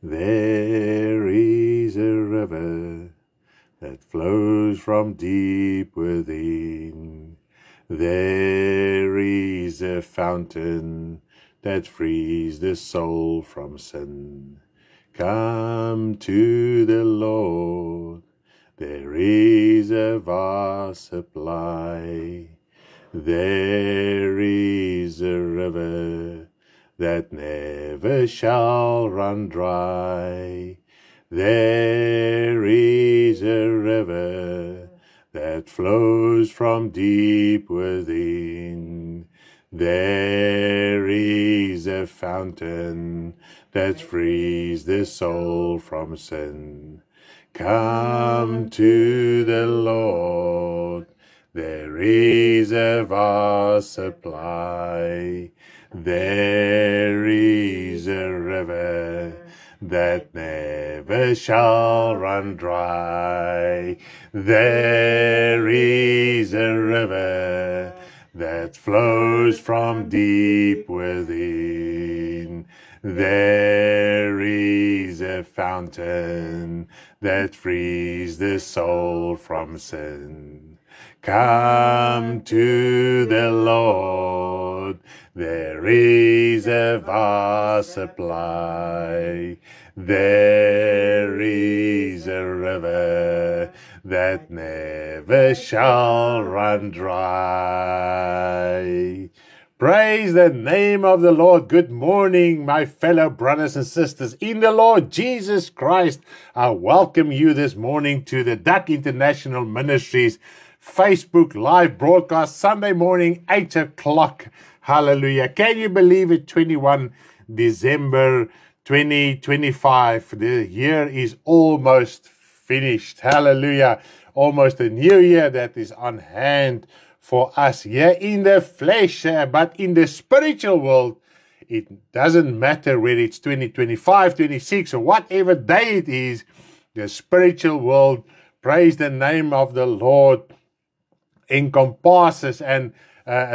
There is a river that flows from deep within. There is a fountain that frees the soul from sin. Come to the Lord, there is a vast supply. There is a river that never shall run dry. There is a river that flows from deep within. There is a fountain that frees the soul from sin. Come to the Lord, there is a vast supply. There is a river that never shall run dry. There is a river that flows from deep within. There is a fountain that frees the soul from sin. Come to the Lord, there is a vast supply. There is a river that never shall run dry. Praise the name of the Lord. Good morning, my fellow brothers and sisters in the Lord Jesus Christ. I welcome you this morning to the Duck International Ministries Facebook live broadcast, Sunday morning, 8 o'clock. Hallelujah. Can you believe it? 21 December 2025. The year is almost finished. Hallelujah. Almost a new year that is on hand for us here in the flesh, but in the spiritual world, it doesn't matter whether it's 2025, 26, or whatever day it is. The spiritual world, praise the name of the Lord, encompasses and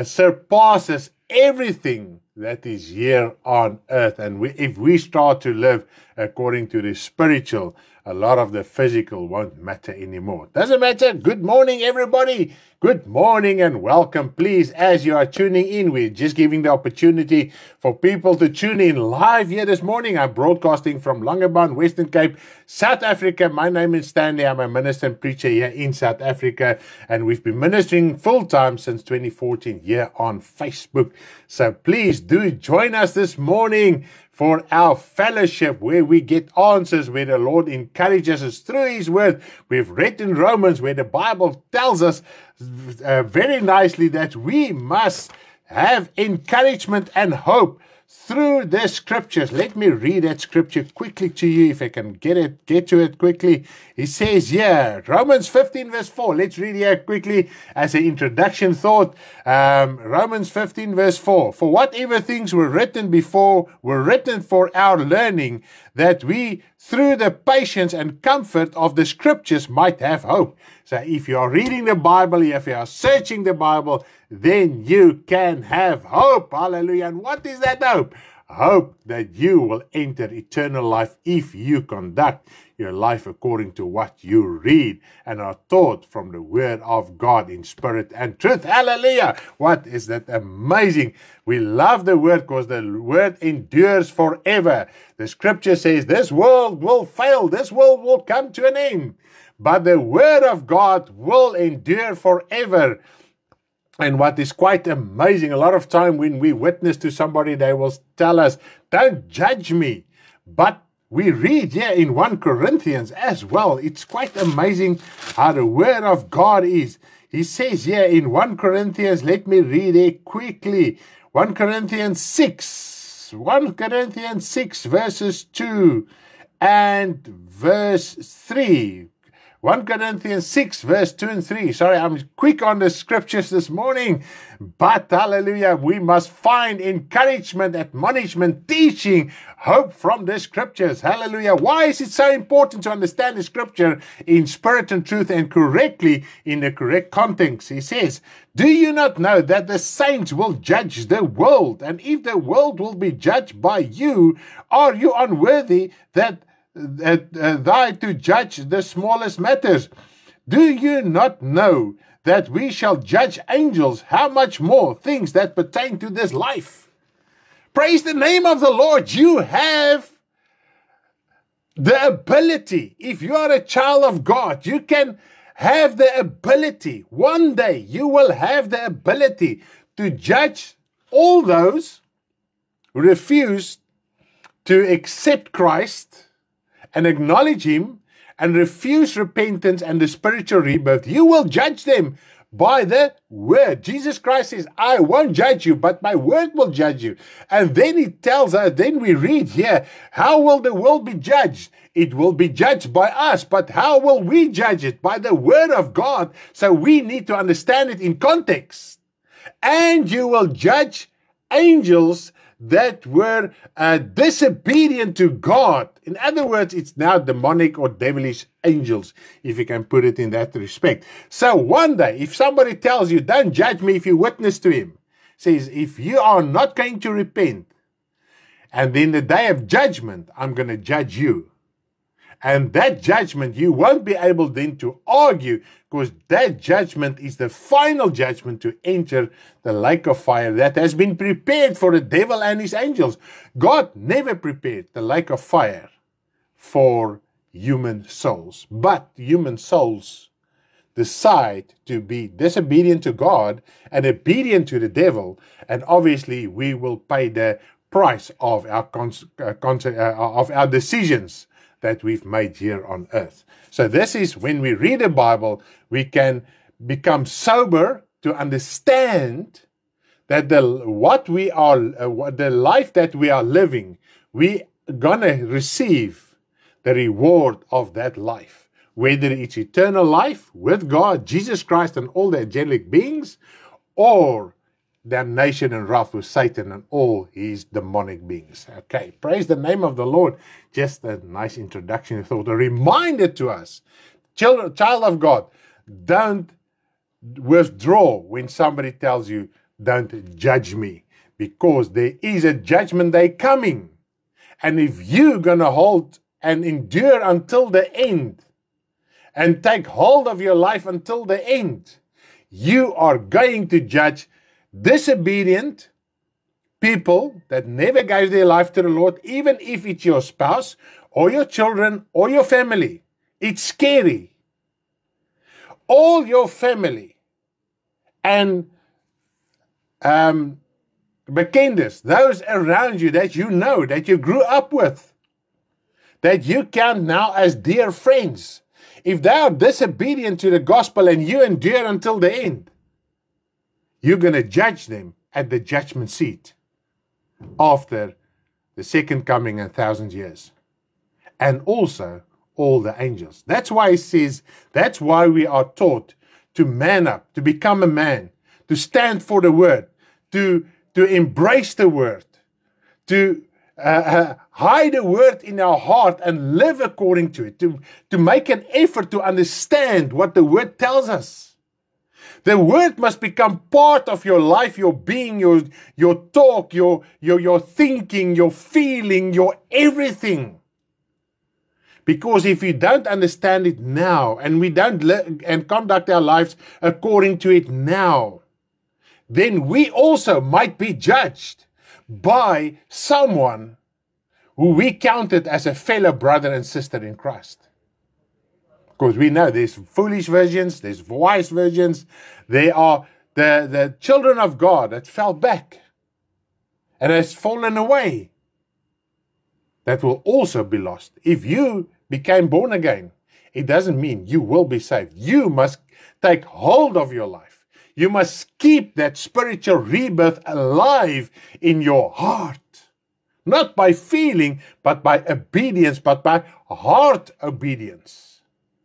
surpasses everything that is here on earth. And if we start to live according to the spiritual, a lot of the physical won't matter anymore. Doesn't matter. Good morning, everybody. Good morning and welcome. Please, as you are tuning in, we're just giving the opportunity for people to tune in live here this morning. I'm broadcasting from Langebaan, Western Cape, South Africa. My name is Stanley. I'm a minister and preacher here in South Africa, and we've been ministering full-time since 2014 here on Facebook. So please do join us this morning for our fellowship where we get answers, where the Lord encourages us through His Word. We've read in Romans where the Bible tells us very nicely that we must have encouragement and hope through the scriptures. Let me read that scripture quickly to you if I can get to it quickly. It says here, Romans 15 verse 4. Let's read here quickly as an introduction thought. Romans 15 verse 4. For whatever things were written before were written for our learning, that we through the patience and comfort of the scriptures might have hope. So if you are reading the Bible, if you are searching the Bible, then you can have hope. Hallelujah. And what is that hope? Hope that you will enter eternal life if you conduct your life according to what you read and are taught from the Word of God in spirit and truth. Hallelujah. What is that amazing? We love the Word because the Word endures forever. The scripture says this world will fail. This world will come to an end. But the Word of God will endure forever. And what is quite amazing, a lot of time when we witness to somebody, they will tell us, don't judge me. But we read here in 1 Corinthians as well. It's quite amazing how the Word of God is. He says here in 1 Corinthians, let me read it quickly. 1 Corinthians 6 verses 2 and verse 3. 1 Corinthians 6, verse 2 and 3. Sorry, I'm quick on the scriptures this morning. But, hallelujah, we must find encouragement, admonishment, teaching, hope from the scriptures. Hallelujah. Why is it so important to understand the scripture in spirit and truth and correctly in the correct context? He says, do you not know that the saints will judge the world? And if the world will be judged by you, are you unworthy that thy to judge the smallest matters? Do you not know that we shall judge angels? How much more things that pertain to this life? Praise the name of the Lord. You have the ability. If you are a child of God, you can have the ability. One day you will have the ability to judge all those who refuse to accept Christ and acknowledge Him and refuse repentance and the spiritual rebirth. You will judge them by the word. Jesus Christ says, I won't judge you, but my word will judge you. And then He tells us, then we read here, how will the world be judged? It will be judged by us, but how will we judge it? By the word of God. So we need to understand it in context. And you will judge angels that were disobedient to God. In other words, it's now demonic or devilish angels, if you can put it in that respect. So one day, if somebody tells you, don't judge me if you witness to him, says, if you are not going to repent, and in the day of judgment, I'm going to judge you. And that judgment, you won't be able then to argue, because that judgment is the final judgment to enter the lake of fire that has been prepared for the devil and his angels. God never prepared the lake of fire for human souls, but human souls decide to be disobedient to God and obedient to the devil, and obviously we will pay the price of our decisions that we've made here on earth. So this is when we read the Bible, we can become sober to understand that the life that we are living, we gonna receive the reward of that life, whether it's eternal life with God, Jesus Christ, and all the angelic beings, or damnation and wrath with Satan and all his demonic beings. Okay, praise the name of the Lord. Just a nice introduction thought, a reminder to us, child of God, don't withdraw when somebody tells you, don't judge me, because there is a judgment day coming. And if you're going to hold and endure until the end and take hold of your life until the end, you are going to judge disobedient people that never gave their life to the Lord, even if it's your spouse or your children or your family. It's scary. All your family and bekendes, those around you that you know, that you grew up with, that you count now as dear friends, if they are disobedient to the gospel and you endure until the end, you're going to judge them at the judgment seat after the second coming and 1,000 years. And also all the angels. That's why it says, that's why we are taught to man up, to become a man, to stand for the word, to embrace the word, to hide the word in our heart and live according to it, to make an effort to understand what the word tells us. The word must become part of your life, your being, your talk, your thinking, your feeling, your everything. Because if you don't understand it now, and we don't and conduct our lives according to it now, then we also might be judged by someone who we counted as a fellow brother and sister in Christ. Because we know there's foolish virgins, there's wise virgins, there are the children of God that fell back and has fallen away, that will also be lost. If you became born again, it doesn't mean you will be saved. You must take hold of your life. You must keep that spiritual rebirth alive in your heart. Not by feeling, but by obedience, but by heart obedience.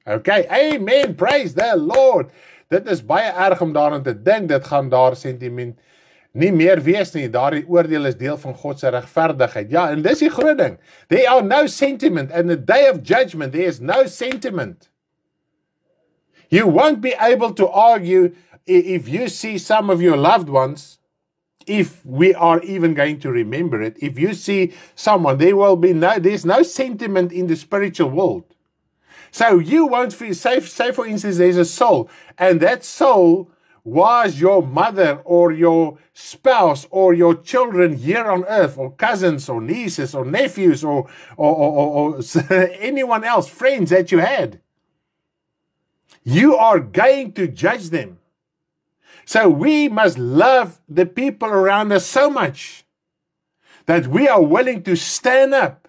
Okay, amen, praise the Lord. Dit is baie erg om daaraan te dink, dit gaan daar sentiment nie meer wees nie. Daardie oordeel is deel van God se regverdigheid. Ja, en dis die groot ding. There are no sentiment. In the day of judgment, there is no sentiment. You won't be able to argue if you see some of your loved ones, if we are even going to remember it. If you see someone, there's no sentiment in the spiritual world. So you won't feel safe. Say for instance, there's a soul, and that soul was your mother or your spouse or your children here on earth, or cousins or nieces or nephews or anyone else, friends that you had. You are going to judge them. So we must love the people around us so much that we are willing to stand up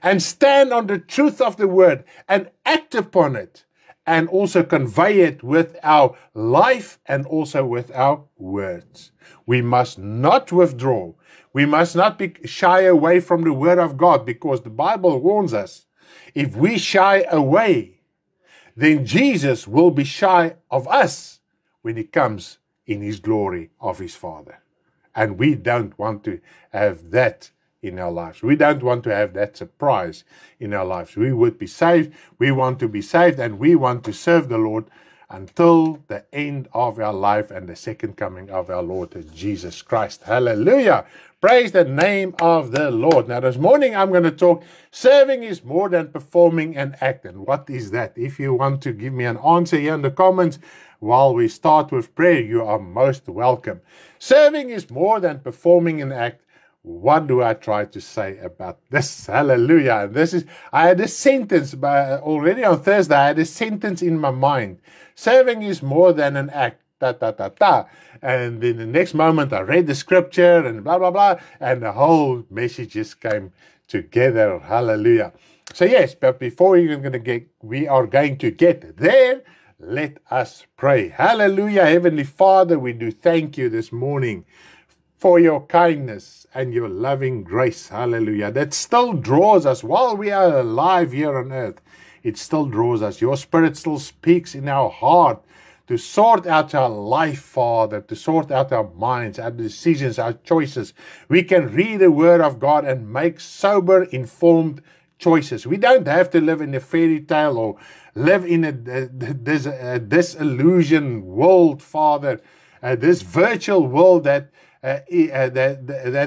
and stand on the truth of the word and act upon it, and also convey it with our life and also with our words. We must not withdraw. We must not be shy away from the word of God, because the Bible warns us, if we shy away, then Jesus will be shy of us when he comes in his glory of his Father. And we don't want to have that in our lives. We don't want to have that surprise in our lives. We would be saved. We want to be saved, and we want to serve the Lord until the end of our life and the second coming of our Lord Jesus Christ. Hallelujah. Praise the name of the Lord. Now this morning I'm going to talk, serving is more than performing an act. And what is that? If you want to give me an answer here in the comments while we start with prayer, you are most welcome. Serving is more than performing an act. What do I try to say about this? Hallelujah. I had a sentence, already on Thursday, I had a sentence in my mind. Serving is more than an act. And then the next moment I read the scripture and blah, blah, blah. And the whole message just came together. Hallelujah. So yes, but before we are going to get there, let us pray. Hallelujah. Heavenly Father, we do thank you this morning for your kindness and your loving grace, hallelujah, that still draws us while we are alive here on earth. It still draws us. Your Spirit still speaks in our heart to sort out our life, Father, to sort out our minds, our decisions, our choices. We can read the Word of God and make sober, informed choices. We don't have to live in a fairy tale or live in a disillusioned world, Father, this virtual world that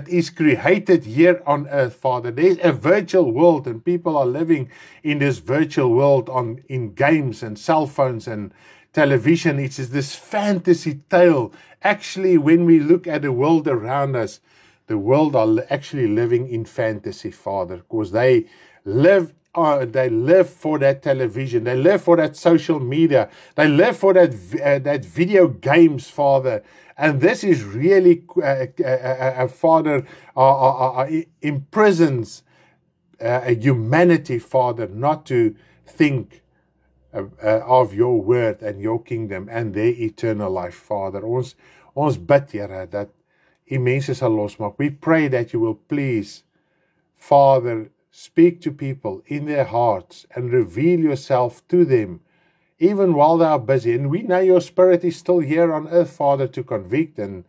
is created here on earth, Father. There's a virtual world, and people are living in this virtual world in games and cell phones and television. It's this fantasy tale. Actually, when we look at the world around us, the world are actually living in fantasy, Father, because they live for that television. They live for that social media. They live for that video games, Father. And this is really, Father, imprisons humanity, Father, not to think of your word and your kingdom and their eternal life, Father. Ons bid, Here, dat U mense sal losmaak. We pray that you will please, Father, speak to people in their hearts and reveal yourself to them, even while they are busy. And we know your Spirit is still here on earth, Father, to convict and,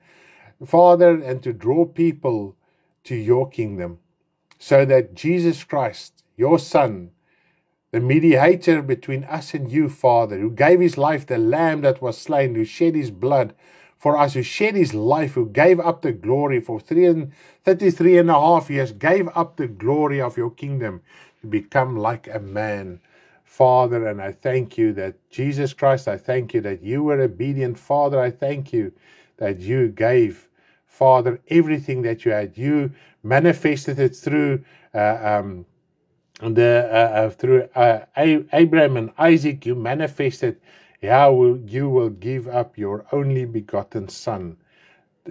Father, and to draw people to your kingdom, so that Jesus Christ, your Son, the mediator between us and you, Father, who gave his life, the Lamb that was slain, who shed his blood for us, who shed his life, who gave up the glory for 33 and a half years, gave up the glory of your kingdom to become like a man, Father. And I thank you that Jesus Christ, I thank you that you were obedient, Father. I thank you that you gave, Father, everything that you had. You manifested it through Abraham and Isaac. You manifested how you will give up your only begotten Son,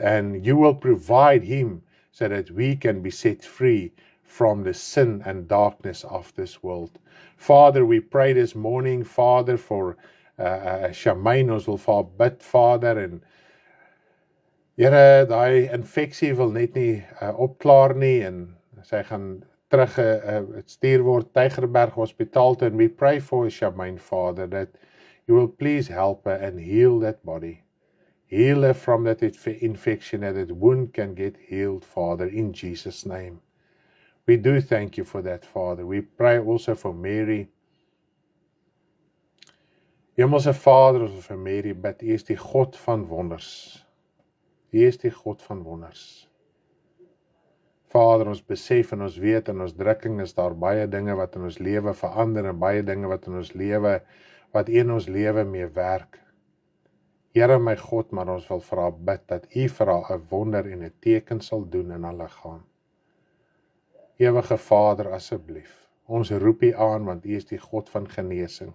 and you will provide him so that we can be set free from the sin and darkness of this world. Father, we pray this morning, Father, for Shamaine. Ons wil vir haar bid, Vader, en Here, daai infeksie wil net nie opklaar nie, en sy gaan stuur word Tygerberg Hospitaal toe, and we pray for Charmaine, Father, that you will please help her and heal that body. Heal her from that infection, that wound can get healed, Father, in Jesus' name. We do thank you for that, Father. We pray also for Mary. Hemelse Vader, ons vir Mary bid, U is die God van wonders. U is die God van wonders. Vader, ons besef en ons weet in ons drukking is daar baie dinge wat in ons lewe verander en baie dinge wat in ons lewe, wat in ons lewe mee werk. Here my God, maar ons wil vir haar bid dat U vir haar 'n wonder en 'n teken sal doen in haar liggaam. Ewige Vader, asseblief, ons roep U aan, want U is die God van genesing.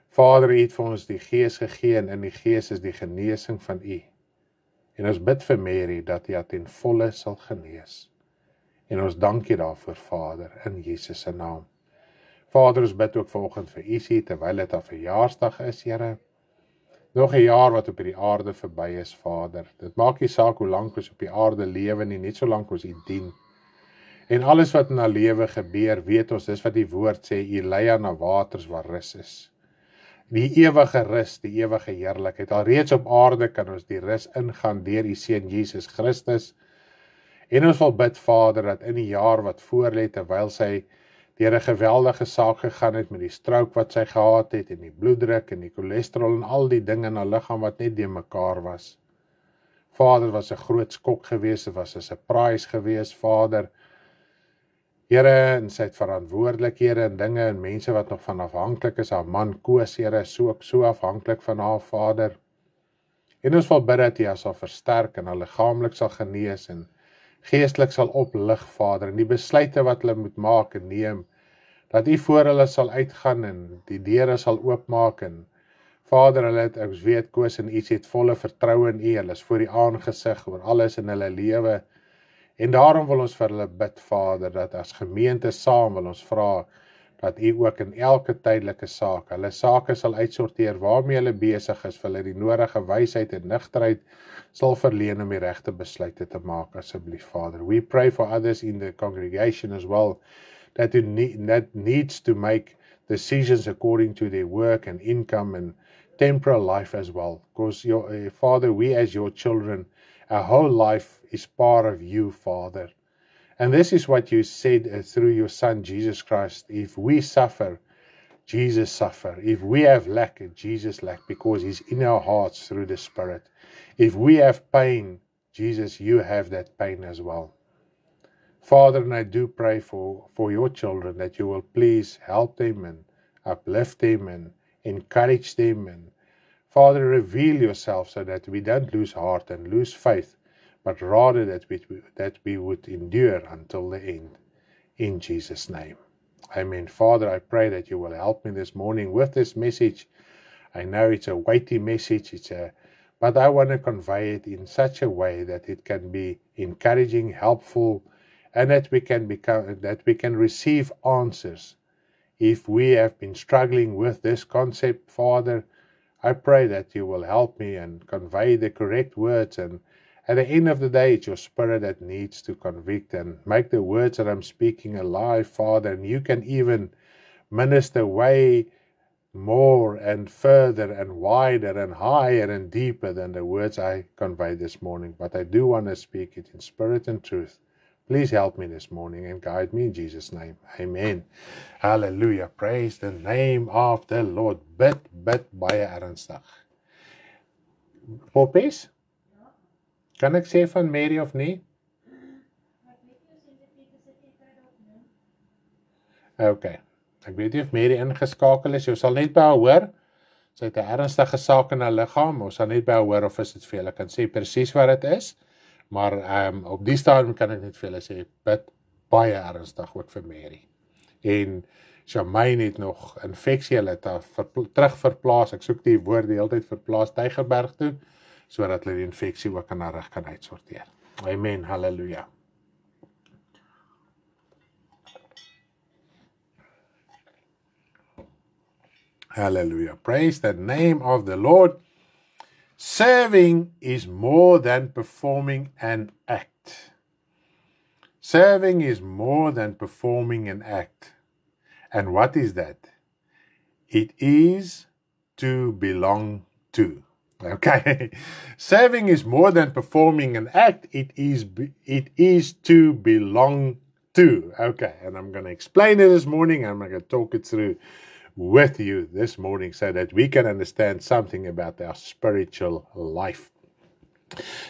Vader, U het vir ons die Gees gegee en in die Gees is die genesing van U. En ons bid vir Mary dat hy ten volle sal genees. En ons dank U daarvoor, Vader, in Jesus se naam. Vader, ons bid ook vanoggend vir Isie, terwyl dit haar verjaarsdag is, Here. Nog 'n jaar wat op hierdie aarde verby is, Vader. Dit maak nie saak hoe lank ons op die aarde lewe nie, net so lank ons U dien. En alles wat in haar lewe gebeur, weet ons, dis wat die woord sê, U lei haar na waters waar rus is. Die ewige rus, die ewige heerlikheid. Alreeds op aarde kan ons die rus ingaan deur U Seun Jesus Christus. En ons wil bid, Vader, dat in die jaar wat voorlê, terwyl sy deur 'n geweldige saak gegaan het met die strook wat sy gehad het, en die bloeddruk en die cholesterol en al die dinge in haar liggaam wat net deur mekaar was. Vader, was 'n groot skok geweest, dit was 'n surprise geweest, Vader. Here, en sy het verantwoordelikhede en dinge en mense wat nog van afhanklik is, haar man Koos, Here, is ook so afhanklik van haar, Vader. En ons wil bid dat U haar sal versterk en haar liggaamlik sal genees en geestelik sal oplig, Vader, en die besluite wat hulle moet maak en neem, dat U voor hulle sal uitgaan en die deure sal oopmaak en Vader, hulle het, ek weet, Koos en iets het volle vertroue in U, hulle is voor die aangesig oor alles in hulle lewe. En daarom wil ons vir hulle bid, Vader, dat as gemeente saam wil ons vra dat U ook in elke tydelike saak, hulle sake sal uitsorteer waarmee hulle besig is, vir hulle die nodige wysheid en nigterheid sal verleen om die regte besluite te maak, asseblief, Vader. We pray for others in the congregation as well, that needs to make decisions according to their work and income and temporal life as well. Because, Father, we as your children, our whole life is part of You, Father. And this is what You said through Your Son, Jesus Christ. If we suffer, Jesus suffer. If we have lack, Jesus lack, because He's in our hearts through the Spirit. If we have pain, Jesus, You have that pain as well. Father, and I do pray for Your children, that You will please help them and uplift them and encourage them, and Father, reveal Yourself so that we don't lose heart and lose faith, but rather that we would endure until the end. In Jesus' name. Amen. Father, I pray that You will help me this morning with this message. I know it's a weighty message, but I want to convey it in such a way that it can be encouraging, helpful, and that we can receive answers. If we have been struggling with this concept, Father, I pray that You will help me and convey the correct words, and at the end of the day, it's Your Spirit that needs to convict and make the words that I'm speaking alive, Father, and You can even minister way more and further and wider and higher and deeper than the words I convey this morning. But I do want to speak it in spirit and truth. Please help me this morning and guide me in Jesus' name. Amen. Hallelujah. Praise the name of the Lord. Bid baie ernstig. Poppies? Kan ek sê van Mary of nie? Okay. Ek weet nie of Mary ingeskakel is. Jy sal net by haar hoor. Sy het 'n ernstige saak in haar liggaam. Ons sal net by haar hoor of is dit vir julle kan sê presies wat dit is. Maar op die stadium kan ek net vir julle sê, bid baie ernstig ook vir Mary. En Charmaine het nog infeksie, hulle het haar terug verplaas, ek soek die woord die hele tyd verplaas, Tygerberg toe, sodat hulle die infeksie ook in haar rug kan uitsorteer. Amen, halleluja. Hallelujah. Praise the name of the Lord. Serving is more than performing an act. Serving is more than performing an act. And what is that? It is to belong to. Okay. Serving is more than performing an act. It is to belong to. Okay. And I'm going to explain it this morning. I'm going to talk it through with you this morning so that we can understand something about our spiritual life.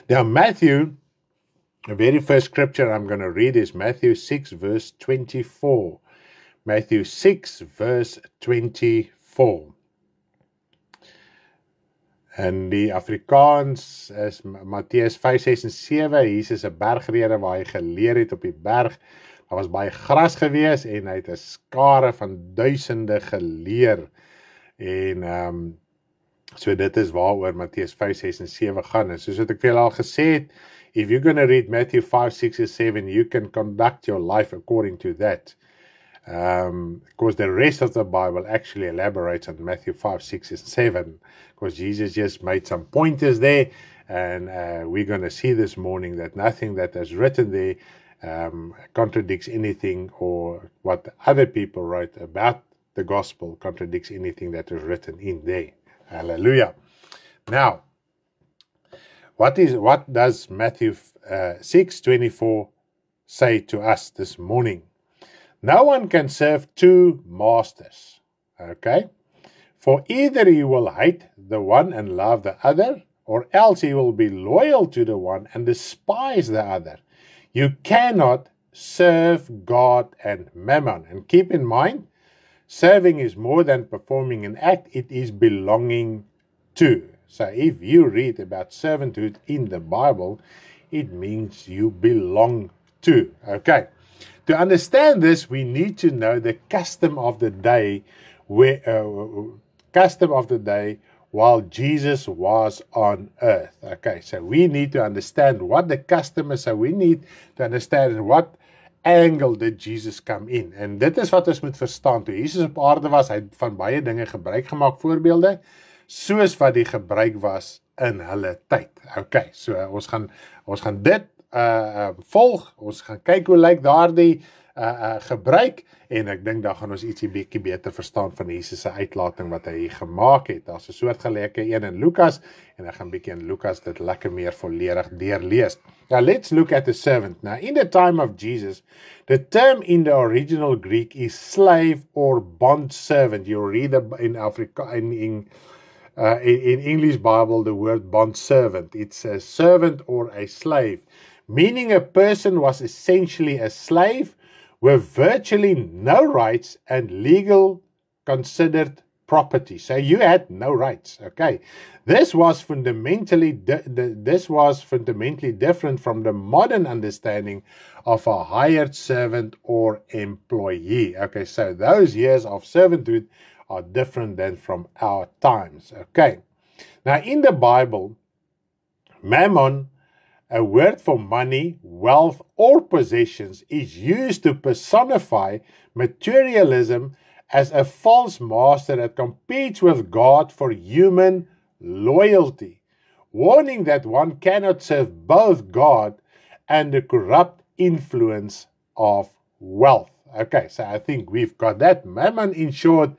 Now, Matthew, the very first scripture I'm going to read is Matthew 6, verse 24. Matthew 6, verse 24. In die Afrikaans is Matteus 5, 6 en 7. Jesus 'n bergrede waar hy geleer het op die berg. Daar was baie gras gewees en hy het 'n skare van duisende geleer. En so dit is waaroor Matteus 5, 6 en 7 gaan. En soos wat ek vir julle al gesê het, if you're going to read Matthew 5, 6 and 7, you can conduct your life according to that. Because the rest of the Bible actually elaborates on Matthew 5, 6, and 7. Because Jesus just made some pointers there. And we're going to see this morning that nothing that is written there contradicts anything, or what other people wrote about the gospel contradicts anything that is written in there. Hallelujah. Now, what does Matthew 6:24 say to us this morning? No one can serve two masters, okay? For either he will hate the one and love the other, or else he will be loyal to the one and despise the other. You cannot serve God and mammon. And keep in mind, serving is more than performing an act, it is belonging to. So if you read about servanthood in the Bible, it means you belong to, okay? To understand this, we need to know the custom of the day, while Jesus was on earth. Okay, so we need to understand what the custom is. So we need to understand what angle did Jesus come in. En dit is wat ons moet verstaan. Toe Jesus op aarde was, hy het van baie dinge gebruik gemaak, voorbeelde, soos wat die gebruik was in hulle tyd. Okay, so ons gaan dit volg, ons gaan kyk hoe lyk daardie gebruik, en ek dink dan gaan ons ietsie bietjie beter verstaan van Jesus se uitlating wat hy gemaak het. Daar's 'n soortgelyke een in Lukas, en ek gaan bietjie in Lukas dit lekker meer volledig deurlees. Now let's look at the servant. Now in the time of Jesus, the term in the original Greek is slave or bond servant. You'll read in English Bible the word bond servant. It's a servant or a slave, meaning a person was essentially a slave with virtually no rights and legal considered property. So you had no rights, okay? This was fundamentally different from the modern understanding of a hired servant or employee. Okay, so those years of servanthood are different than from our times, okay? Now in the Bible, mammon, a word for money, wealth, or possessions, is used to personify materialism as a false master that competes with God for human loyalty, warning that one cannot serve both God and the corrupt influence of wealth. Okay, so I think we've got that. Mammon, in short,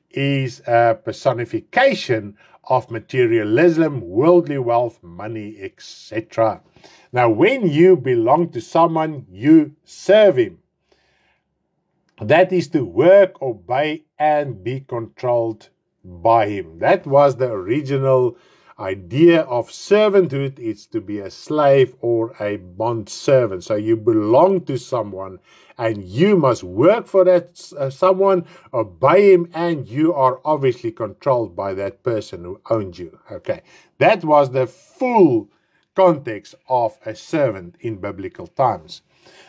is a personification of materialism, worldly wealth, money, etc. Now, when you belong to someone, you serve him. That is to work, obey, and be controlled by him. That was the original idea of servanthood. It's to be a slave or a bond servant. So you belong to someone, and you must work for that someone, obey him, and you are obviously controlled by that person who owned you. Okay, that was the full context of a servant in biblical times.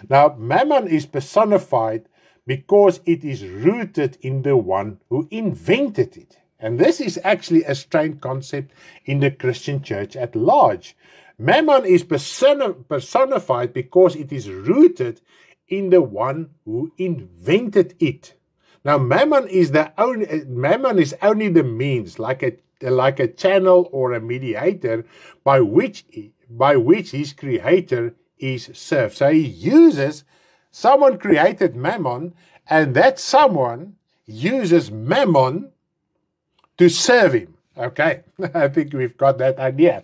Now, mammon is personified because it is rooted in the one who invented it. And this is actually a strange concept in the Christian church at large. Mammon is personified because it is rooted in the one who invented it. Now, mammon is only the means, like a channel or a mediator by which his creator is served. So he uses Someone created Mammon, and that someone uses Mammon to serve him. Okay, I think we've got that idea.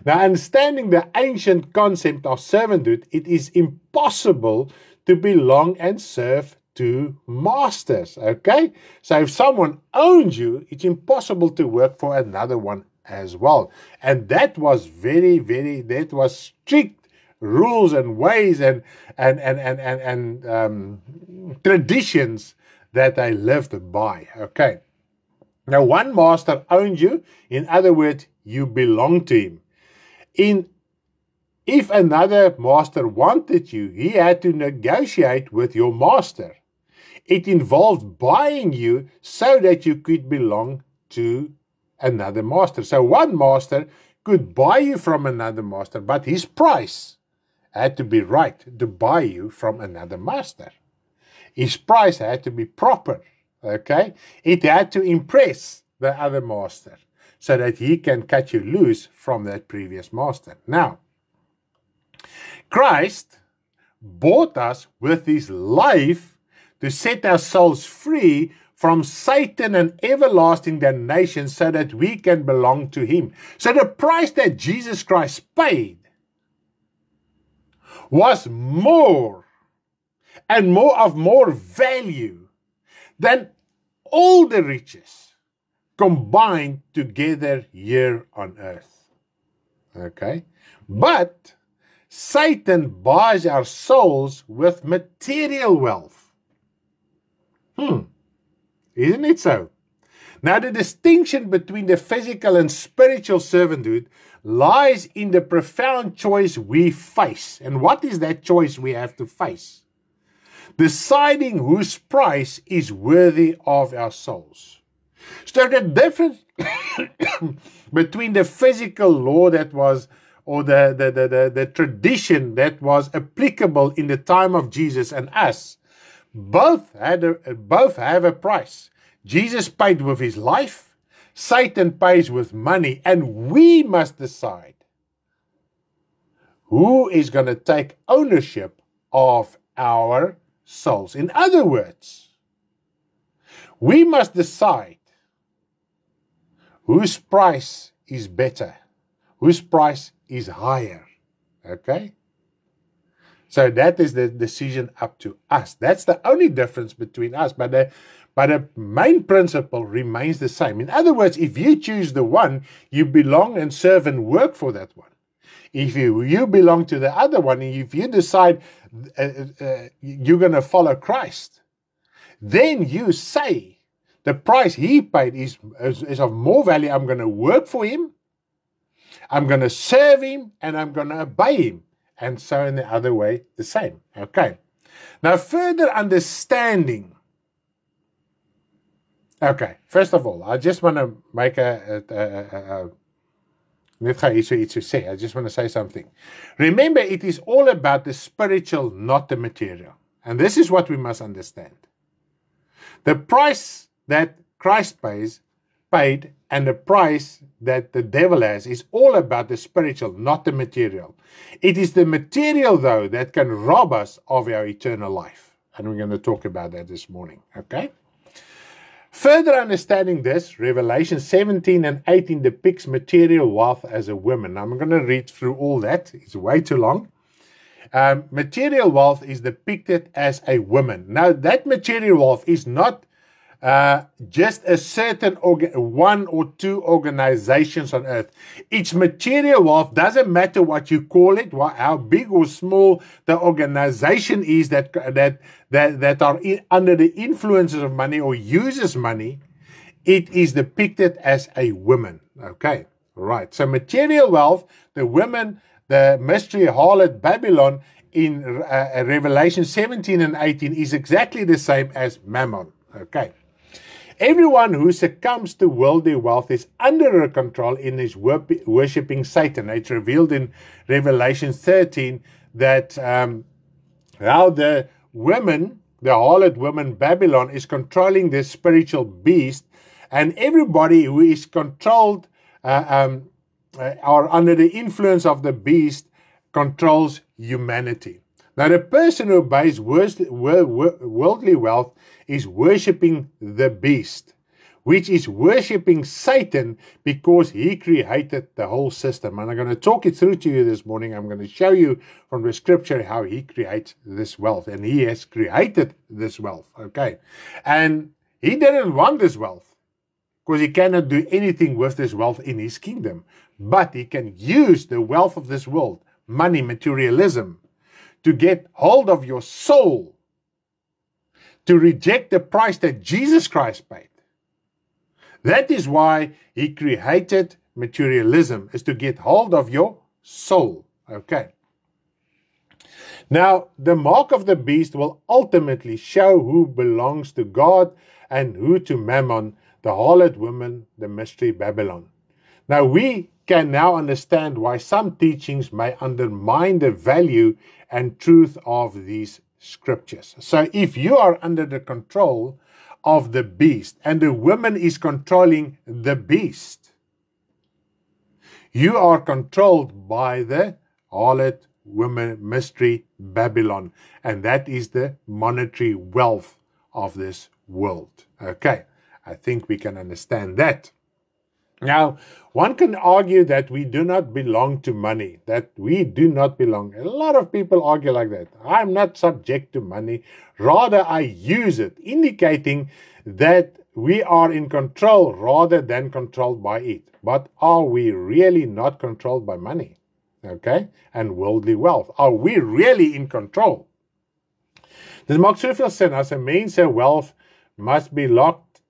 Now, understanding the ancient concept of servanthood, it is impossible to belong and serve two masters. Okay, so if someone owns you, it's impossible to work for another one as well. And that was that was strict rules and ways and traditions that they lived by. Okay. Now, one master owns you. In other words, you belong to him. If another master wanted you, he had to negotiate with your master. It involved buying you so that you could belong to another master. So one master could buy you from another master, but his price had to be right to buy you from another master. His price had to be proper, okay? It had to impress the other master so that he can cut you loose from that previous master. Now, Christ bought us with his life to set our souls free from Satan and everlasting damnation so that we can belong to him. So the price that Jesus Christ paid was more and more value than all the riches combined together here on earth. Okay? But Satan buys our souls with material wealth. Isn't it so? Now, the distinction between the physical and spiritual servanthood lies in the profound choice we face. And what is that choice we have to face? Deciding whose price is worthy of our souls. So the difference between the physical law that was, or the tradition that was applicable in the time of Jesus and us, both have a price. Jesus paid with his life, Satan pays with money, and we must decide who is going to take ownership of our souls. In other words, we must decide whose price is better, whose price is higher. Okay? So that is the decision up to us. That's the only difference between us. But the main principle remains the same. In other words, if you choose the one, you belong and serve and work for that one. If you belong to the other one, and if you decide you're going to follow Christ, then you say the price he paid is of more value. I'm going to work for him, I'm going to serve him, and I'm going to obey him. And so in the other way, the same. Okay. Now, further understanding. Okay, first of all, I just want to make I just want to say something. Remember, it is all about the spiritual, not the material. And this is what we must understand. The price that Christ paid and the price that the devil has is all about the spiritual, not the material. It is the material, though, that can rob us of our eternal life. And we're going to talk about that this morning. Okay? Further understanding this, Revelation 17 and 18 depicts material wealth as a woman. I'm going to read through all that. It's way too long. Material wealth is depicted as a woman. Now, that material wealth is not just a certain one or two organizations on earth. It's material wealth. Doesn't matter what you call it, how big or small the organization is that are under the influences of money or uses money. It is depicted as a woman. Okay, right. So material wealth, the women, the mystery harlot Babylon in Revelation 17 and 18 is exactly the same as Mammon. Okay. Everyone who succumbs to worldly wealth is under her control and is worshipping Satan. It's revealed in Revelation 13 that how the women, the harlot woman Babylon, is controlling this spiritual beast, and everybody who is controlled or under the influence of the beast controls humanity. Now, the person who obeys worldly wealth is worshipping the beast, which is worshipping Satan because he created the whole system. And I'm going to talk it through to you this morning. I'm going to show you from the scripture how he creates this wealth. And he has created this wealth, okay? And he didn't want this wealth because he cannot do anything with this wealth in his kingdom. But he can use the wealth of this world, money, materialism, to get hold of your soul, to reject the price that Jesus Christ paid. That is why he created materialism, is to get hold of your soul. Okay. Now, the mark of the beast will ultimately show who belongs to God and who to Mammon, the harlot woman, the mystery Babylon. Now, we can now understand why some teachings may undermine the value and truth of these scriptures. So if you are under the control of the beast and the woman is controlling the beast, you are controlled by the harlot woman mystery Babylon, and that is the monetary wealth of this world. Okay, I think we can understand that. Now, one can argue that we do not belong to money, that we do not belong. A lot of people argue like that. I'm not subject to money, rather I use it, indicating that we are in control rather than controlled by it. But are we really not controlled by money? Okay, and worldly wealth. Are we really in control? Dit maak soveel sin as 'n mens se wealth must be locked.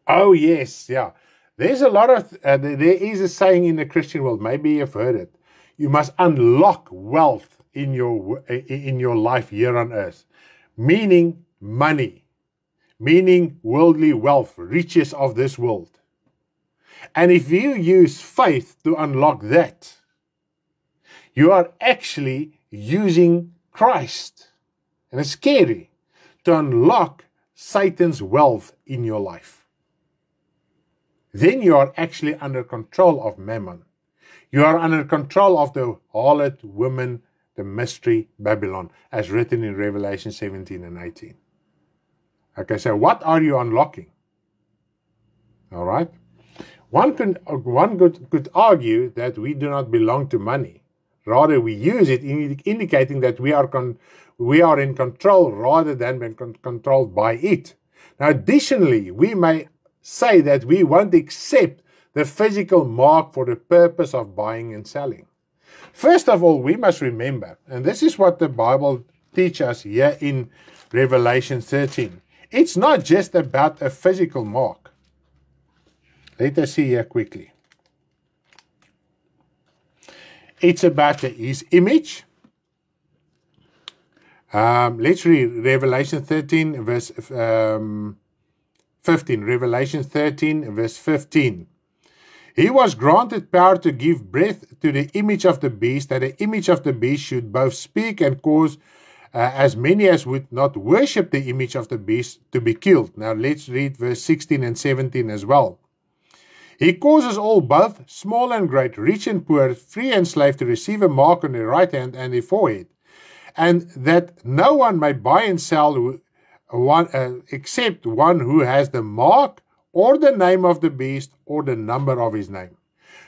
Oh, yes, yeah. There's a lot of, there is a saying in the Christian world, maybe you've heard it. You must unlock wealth in your life here on earth. Meaning money. Meaning worldly wealth, riches of this world. And if you use faith to unlock that, you are actually using Christ. And it's scary to unlock Satan's wealth in your life. Then you are actually under control of Mammon. You are under control of the harlot woman, the mystery Babylon, as written in Revelation 17 and 18. Okay, so what are you unlocking? All right. One could argue that we do not belong to money. Rather, we use it, indicating that we are in control rather than being controlled by it. Now, additionally, we may say that we won't accept the physical mark for the purpose of buying and selling. First of all, we must remember, and this is what the Bible teaches us here in Revelation 13. It's not just about a physical mark. Let us see here quickly. It's about his image. Let's read Revelation 13, verse 15. Revelation 13, verse 15. He was granted power to give breath to the image of the beast, that the image of the beast should both speak and cause as many as would not worship the image of the beast to be killed. Now let's read verse 16 and 17 as well. He causes all, both small and great, rich and poor, free and slave, to receive a mark on their right hand and their forehead, and that no one may buy and sell except one who has the mark or the name of the beast or the number of his name.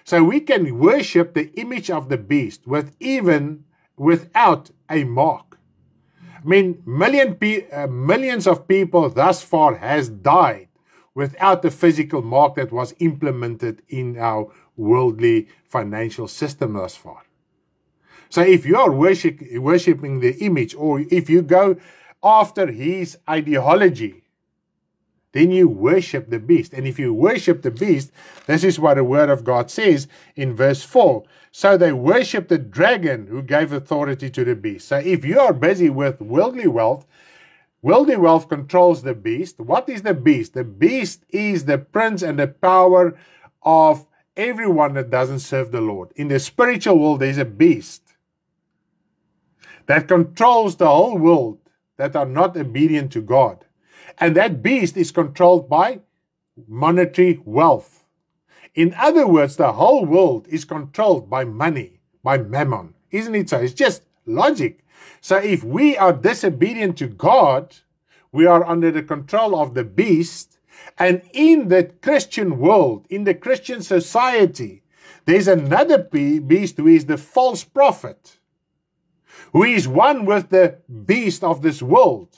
So we can worship the image of the beast without a mark. I mean, millions of people thus far has died without the physical mark that was implemented in our worldly financial system thus far. So if you are worshiping the image, or if you go after his ideology, then you worship the beast. And if you worship the beast, this is what the word of God says in verse 4. So they worship the dragon who gave authority to the beast. So if you are busy with worldly wealth controls the beast. What is the beast? The beast is the prince and the power of everyone that doesn't serve the Lord. In the spiritual world, there's a beast that controls the whole world that are not obedient to God. And that beast is controlled by monetary wealth. In other words, the whole world is controlled by money, by mammon. Isn't it so? It's just logic. So if we are disobedient to God, we are under the control of the beast. And in the Christian world, in the Christian society, there's another beast who is the false prophet, who is one with the beast of this world.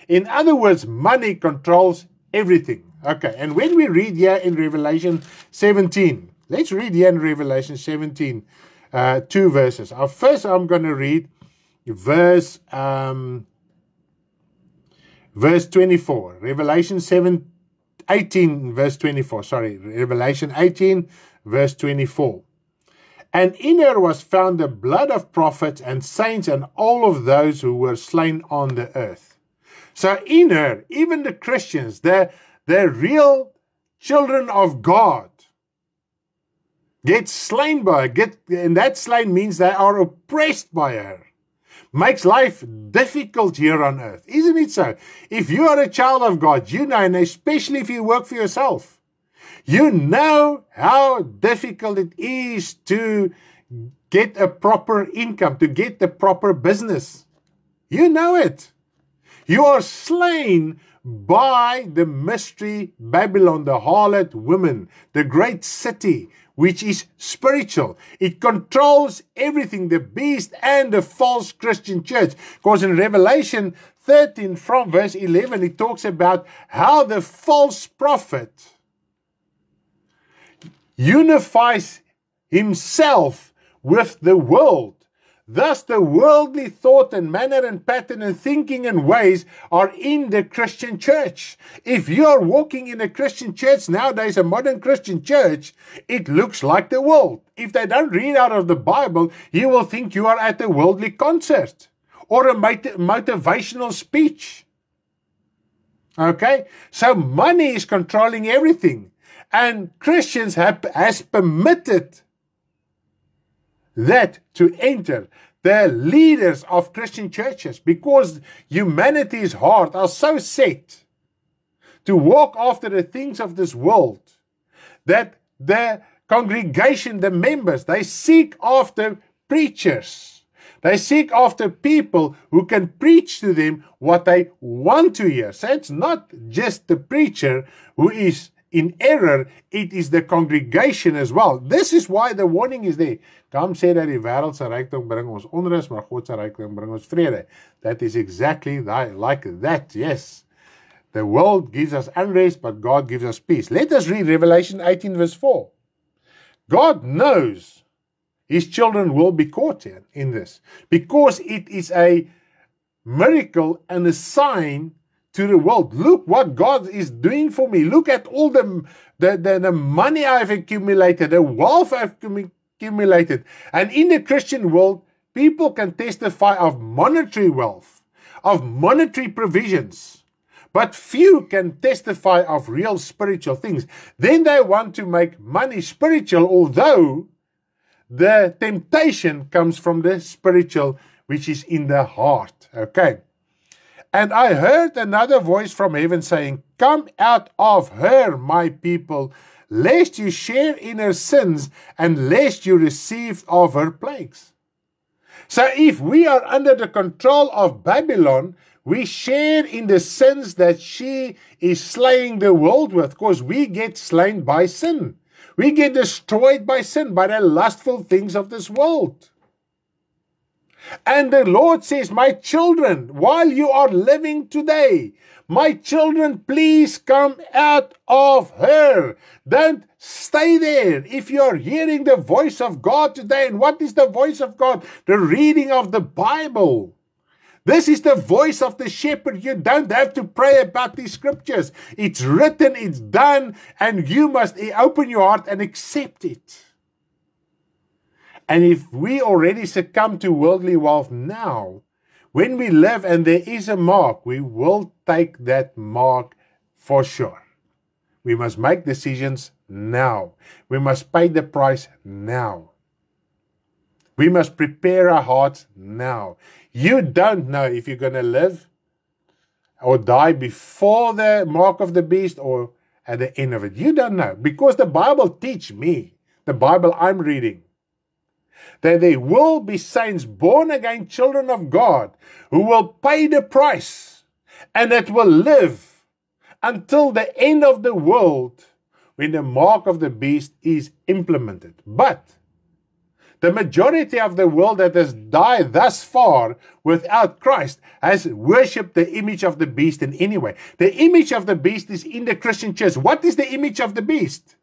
In other words, money controls everything. Okay, and when we read here in Revelation 17, let's read here in Revelation 17, 2 verses. First, I'm going to read verse 24. Revelation 18, verse 24. Sorry, Revelation 18, verse 24. And in her was found the blood of prophets and saints and all of those who were slain on the earth. So in her, even the Christians, the real children of God, get slain by her. And that slain means they are oppressed by her. Makes life difficult here on earth. Isn't it so? If you are a child of God, you know, and especially if you work for yourself, you know how difficult it is to get a proper income, to get the proper business. You know it. You are slain by the mystery Babylon, the harlot woman, the great city, which is spiritual. It controls everything, the beast and the false Christian church. Because in Revelation 13 from verse 11, it talks about how the false prophet unifies himself with the world. Thus, the worldly thought and manner and pattern and thinking and ways are in the Christian church. If you are walking in a Christian church nowadays, a modern Christian church, it looks like the world. If they don't read out of the Bible, you will think you are at a worldly concert or a motivational speech. Okay? So money is controlling everything. And Christians has permitted that to enter the leaders of Christian churches, because humanity's heart are so set to walk after the things of this world that the congregation, the members, they seek after preachers. They seek after people who can preach to them what they want to hear. So it's not just the preacher who is in error, it is the congregation as well. This is why the warning is there. Kom sê dat die wêreld se rykdom bring ons onrus, maar God se rykdom bring ons vrede. That is exactly like that, yes. The world gives us unrest, but God gives us peace. Let us read Revelation 18 verse 4. God knows his children will be caught in this, because it is a miracle and a sign to the world. Look what God is doing for me. Look at all the money I've accumulated, the wealth I've accumulated. And in the Christian world, people can testify of monetary wealth, of monetary provisions. But few can testify of real spiritual things. Then they want to make money spiritual, although the temptation comes from the spiritual, which is in the heart. Okay. And I heard another voice from heaven saying, "Come out of her, my people, lest you share in her sins, and lest you receive of her plagues." So if we are under the control of Babylon, we share in the sins that she is slaying the world with, because we get slain by sin. We get destroyed by sin, by the lustful things of this world. And the Lord says, my children, while you are living today, my children, please come out of her. Don't stay there. If you are hearing the voice of God today, and what is the voice of God? The reading of the Bible. This is the voice of the shepherd. You don't have to pray about these scriptures. It's written, it's done, and you must open your heart and accept it. And if we already succumb to worldly wealth now, when we live and there is a mark, we will take that mark for sure. We must make decisions now. We must pay the price now. We must prepare our hearts now. You don't know if you're going to live or die before the mark of the beast or at the end of it? You don't know, because the Bible teach me, the Bible I'm reading, that there will be saints, born again children of God, who will pay the price and that will live until the end of the world when the mark of the beast is implemented. But the majority of the world that has died thus far without Christ has worshipped the image of the beast in any way. The image of the beast is in the Christian church. What is the image of the beast?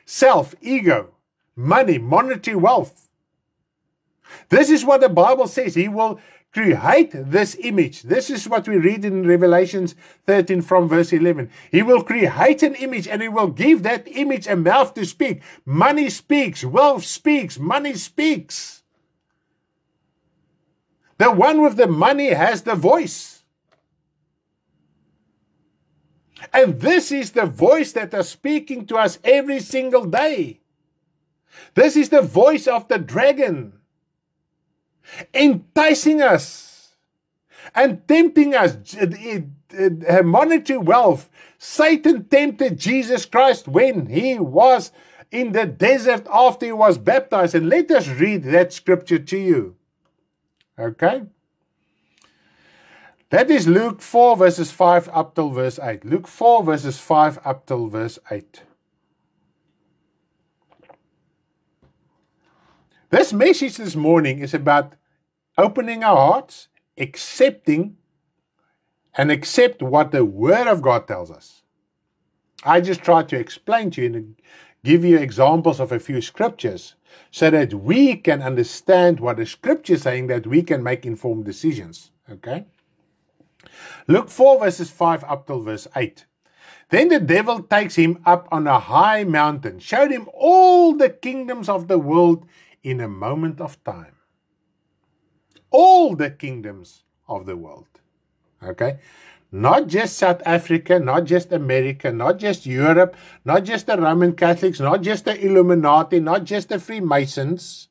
Self, ego, money, monetary wealth. This is what the Bible says. He will create this image. This is what we read in Revelation 13 from verse 11. He will create an image and he will give that image a mouth to speak. Money speaks, wealth speaks, money speaks. The one with the money has the voice. And this is the voice that is speaking to us every single day. This is the voice of the dragon, enticing us and tempting us. Monetary wealth. Satan tempted Jesus Christ when he was in the desert after he was baptized. And let us read that scripture to you. Okay? That is Luke 4 verses 5 up till verse 8. Luke 4 verses 5 up till verse 8. This message this morning is about opening our hearts, accepting and accept what the Word of God tells us. I just try to explain to you and give you examples of a few scriptures so that we can understand what the scripture is saying, that we can make informed decisions. Okay? Luke 4 verses 5 up till verse 8. Then the devil takes him up on a high mountain, showed him all the kingdoms of the world in a moment of time. All the kingdoms of the world. Okay? Not just South Africa, not just America, not just Europe, not just the Roman Catholics, not just the Illuminati, not just the Freemasons.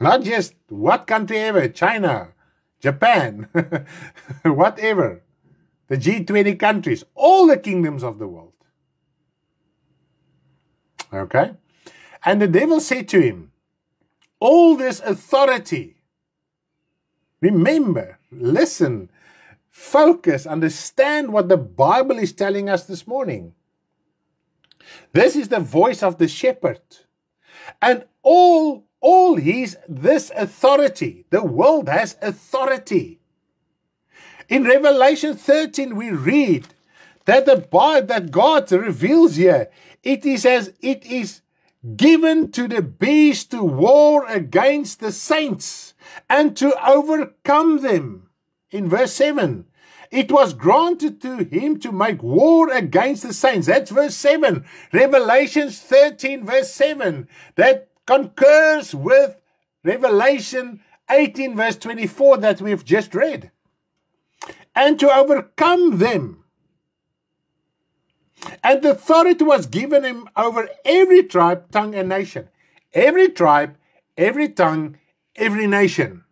Not just what country ever, China, Japan, whatever. The G20 countries, all the kingdoms of the world. Okay? And the devil said to him, all this authority, remember, listen, focus, understand what the Bible is telling us this morning. This is the voice of the shepherd. And this authority, the world has authority. In Revelation 13, we read that God reveals here, it is given to the beast to war against the saints and to overcome them. In verse 7, it was granted to him to make war against the saints. That's verse 7. Revelation 13 verse 7. That concurs with Revelation 18 verse 24 that we've just read. And to overcome them. And the authority was given him over every tribe, tongue, and nation. Every tribe, every tongue, every nation.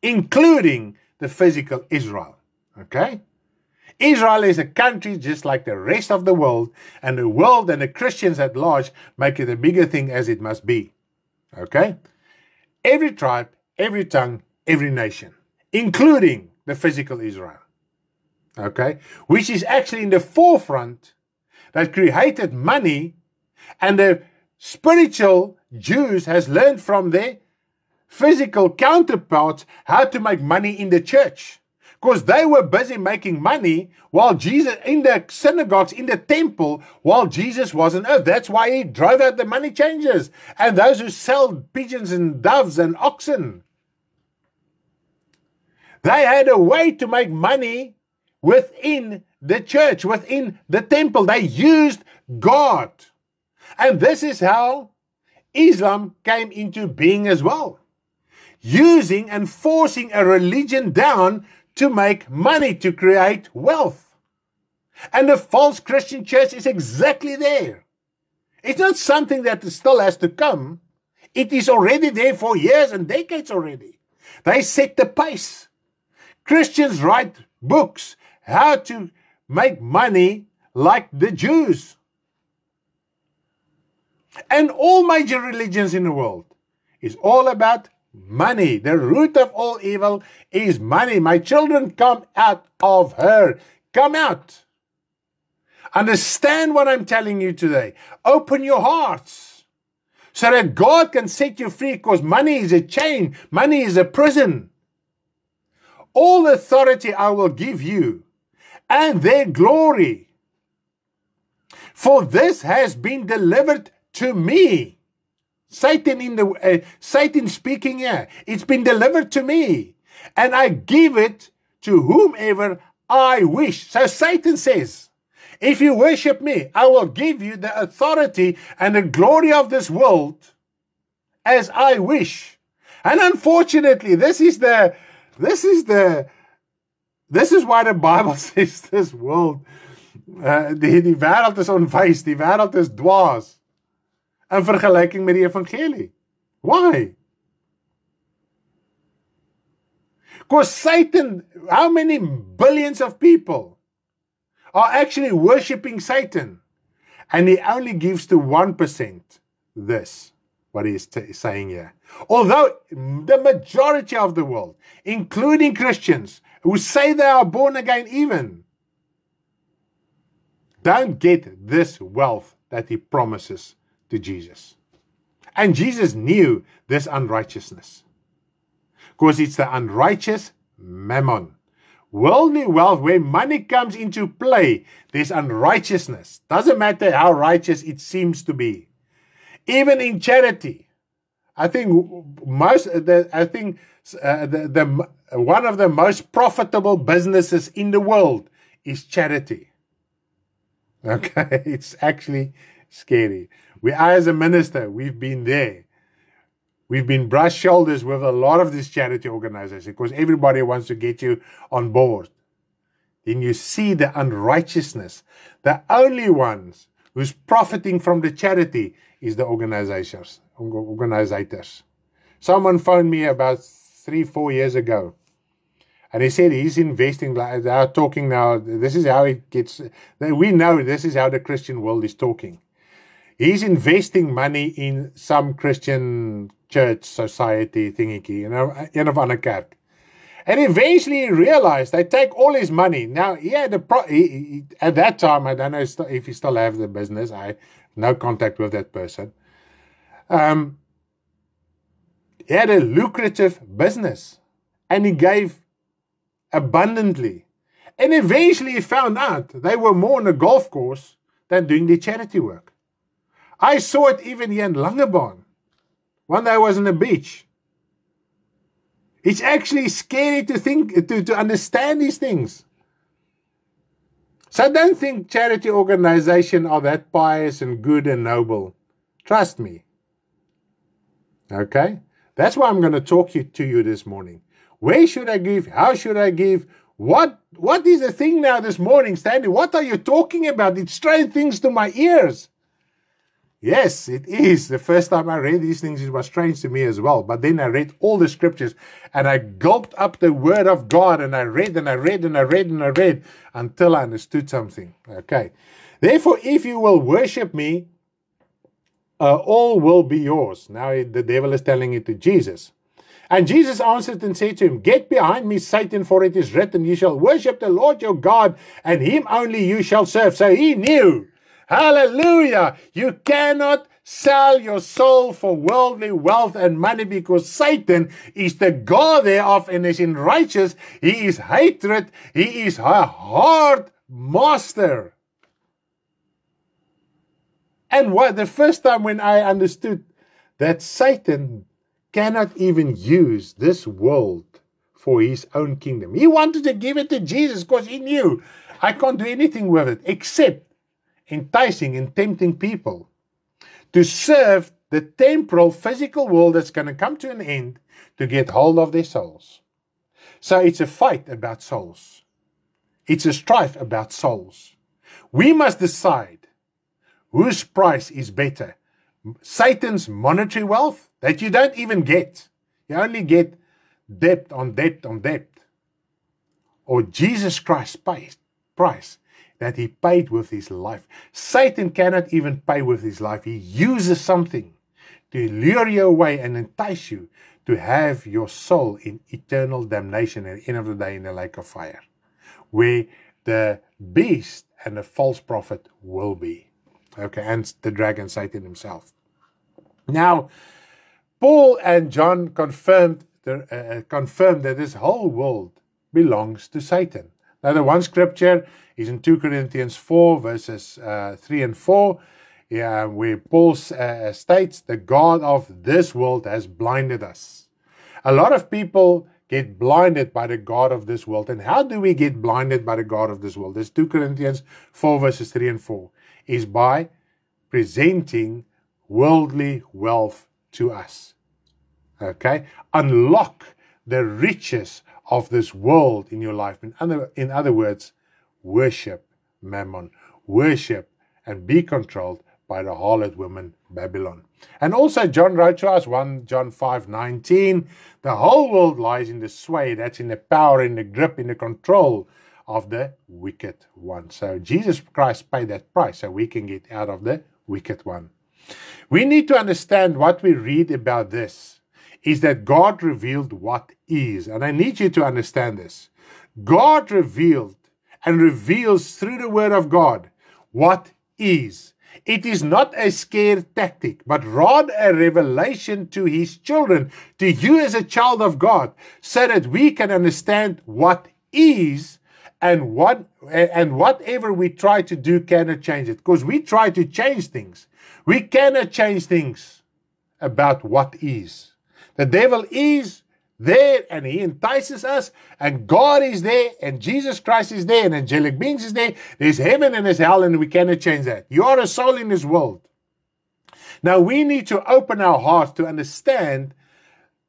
Including the physical Israel. Okay? Israel is a country just like the rest of the world. And the world and the Christians at large make it a bigger thing as it must be. Okay? Every tribe, every tongue, every nation. Including the physical Israel. Okay, which is actually in the forefront that created money, and the spiritual Jews has learned from their physical counterparts how to make money in the church. Because they were busy making money while Jesus, in the synagogues, in the temple, while Jesus was on earth. That's why he drove out the money changers and those who sell pigeons and doves and oxen. They had a way to make money within the church, within the temple. They used God. And this is how Islam came into being as well. Using and forcing a religion down to make money, to create wealth. And the false Christian church is exactly there. It's not something that still has to come. It is already there for years and decades already. They set the pace. Christians write books, how to make money like the Jews. And all major religions in the world is all about money. The root of all evil is money. My children, come out of her. Come out. Understand what I'm telling you today. Open your hearts so that God can set you free, because money is a chain. Money is a prison. All authority I will give you, and their glory. For this has been delivered to me. Satan speaking here. It's been delivered to me, and I give it to whomever I wish. So Satan says, if you worship me, I will give you the authority and the glory of this world as I wish. And unfortunately, this is why the Bible says this world, die wêreld is onwys, die wêreld is dwaas in vergelyking met die evangelie. Why? Because Satan, how many billions of people are actually worshipping Satan? And he only gives to 1% this, what he is saying here. Although the majority of the world, including Christians, who say they are born again even, don't get this wealth that he promises to Jesus. And Jesus knew this unrighteousness, because it's the unrighteous mammon. Worldly wealth, where money comes into play, there's unrighteousness. Doesn't matter how righteous it seems to be. Even in charity, I think one of the most profitable businesses in the world is charity. Okay, it's actually scary. I, as a minister, we've been there. We've been brushed shoulders with a lot of these charity organizations, because everybody wants to get you on board. Then you see the unrighteousness. The only ones who's profiting from the charity is the organizers. Someone phoned me about 3-4 years ago, and he said he's investing, like they are talking now, this is how it gets, we know this is how the Christian world is talking. He's investing money in some Christian church, society, thingy, een of ander kerk. And eventually he realized they take all his money. Now, he had at that time, I don't know if he still have the business. I have no contact with that person. He had a lucrative business, and he gave abundantly. And eventually he found out they were more on a golf course than doing the charity work. I saw it even here in Langebaan. One day I was on the beach. It's actually scary to think, to understand these things. So I don't think charity organizations are that pious and good and noble. Trust me. Okay? That's why I'm going to talk to you this morning. Where should I give? How should I give? What is the thing now this morning, Stanley? What are you talking about? It's strange things to my ears. Yes, it is. The first time I read these things, it was strange to me as well. But then I read all the scriptures, and I gulped up the word of God, and I read and I read and I read and I read until I understood something. Okay. Therefore, if you will worship me, all will be yours. Now the devil is telling it to Jesus. And Jesus answered and said to him, "Get behind me, Satan, for it is written, you shall worship the Lord your God, and him only you shall serve." So he knew. Hallelujah. You cannot sell your soul for worldly wealth and money, because Satan is the God thereof and is in righteous. He is hatred. He is a hard master. And the first time when I understood that Satan cannot even use this world for his own kingdom. He wanted to give it to Jesus because he knew I can't do anything with it except enticing and tempting people to serve the temporal physical world that's going to come to an end to get hold of their souls. So it's a fight about souls. It's a strife about souls. We must decide whose price is better. Satan's monetary wealth that you don't even get. You only get debt on debt on debt. or Jesus Christ's price that he paid with his life. Satan cannot even pay with his life. He uses something to lure you away and entice you to have your soul in eternal damnation at the end of the day in the lake of fire, where the beast and the false prophet will be. Okay, and the dragon, Satan himself. Now, Paul and John confirmed that this whole world belongs to Satan. Now, the one scripture is in 2 Corinthians 4, verses 3 and 4, where Paul states, the God of this world has blinded us. A lot of people get blinded by the God of this world. And how do we get blinded by the God of this world? This 2 Corinthians 4, verses 3 and 4, is by presenting worldly wealth to us. Okay? Unlock the riches of this world in your life. In other words, worship Mammon. Worship and be controlled by the harlot woman Babylon. And also John wrote to us, 1 John 5:19, the whole world lies in the sway, that's in the power, in the grip, in the control of the wicked one. So Jesus Christ paid that price so we can get out of the wicked one. We need to understand what we read about this is that God revealed what is. And I need you to understand this. God revealed and reveals through the word of God what is. It is not a scare tactic, but rather a revelation to his children, to you as a child of God, so that we can understand what is, and whatever we try to do cannot change it. Because we try to change things. We cannot change things about what is. The devil is there and he entices us, and God is there, and Jesus Christ is there, and angelic beings is there. There's heaven and there's hell, and we cannot change that. You are a soul in this world. Now we need to open our hearts to understand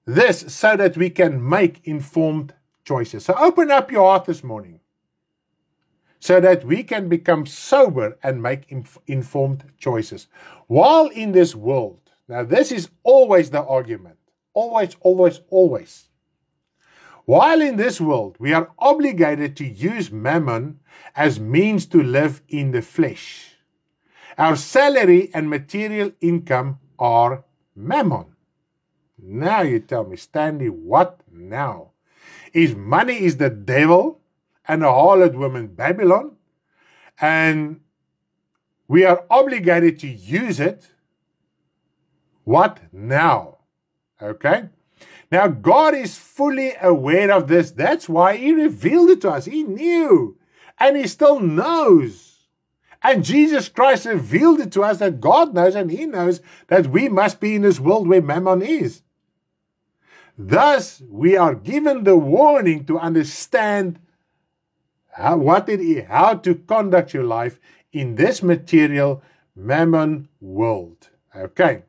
this so that we can make informed choices. So open up your heart this morning so that we can become sober and make informed choices. While in this world, now this is always the argument. Always, always, always. While in this world, we are obligated to use mammon as means to live in the flesh. Our salary and material income are mammon. Now you tell me, Stanley, what now? Money is the devil and the harlot woman Babylon, and we are obligated to use it. What now? Okay? Now, God is fully aware of this. That's why he revealed it to us. He knew. And he still knows. And Jesus Christ revealed it to us that God knows, and he knows that we must be in this world where mammon is. Thus, we are given the warning to understand what it is, how to conduct your life in this material mammon world. Okay.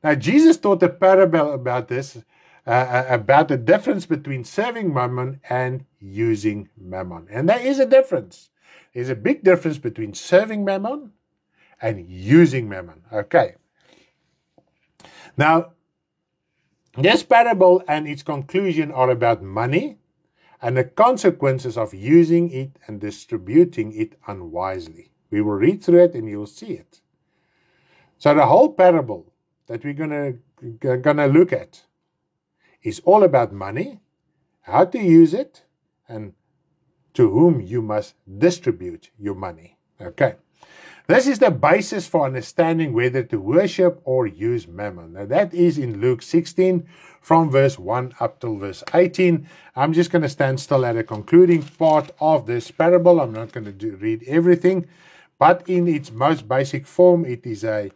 Now, Jesus taught a parable about this, about the difference between serving mammon and using mammon. And there is a difference. There's a big difference between serving mammon and using mammon. Okay. Now, this parable and its conclusion are about money and the consequences of using it and distributing it unwisely. We will read through it and you'll see it. So the whole parable that we're gonna look at is all about money, how to use it, and to whom you must distribute your money. Okay. This is the basis for understanding whether to worship or use mammon. Now that is in Luke 16 from verse 1 up till verse 18. I'm just going to stand still at a concluding part of this parable. I'm not going to read everything, but in its most basic form, it is a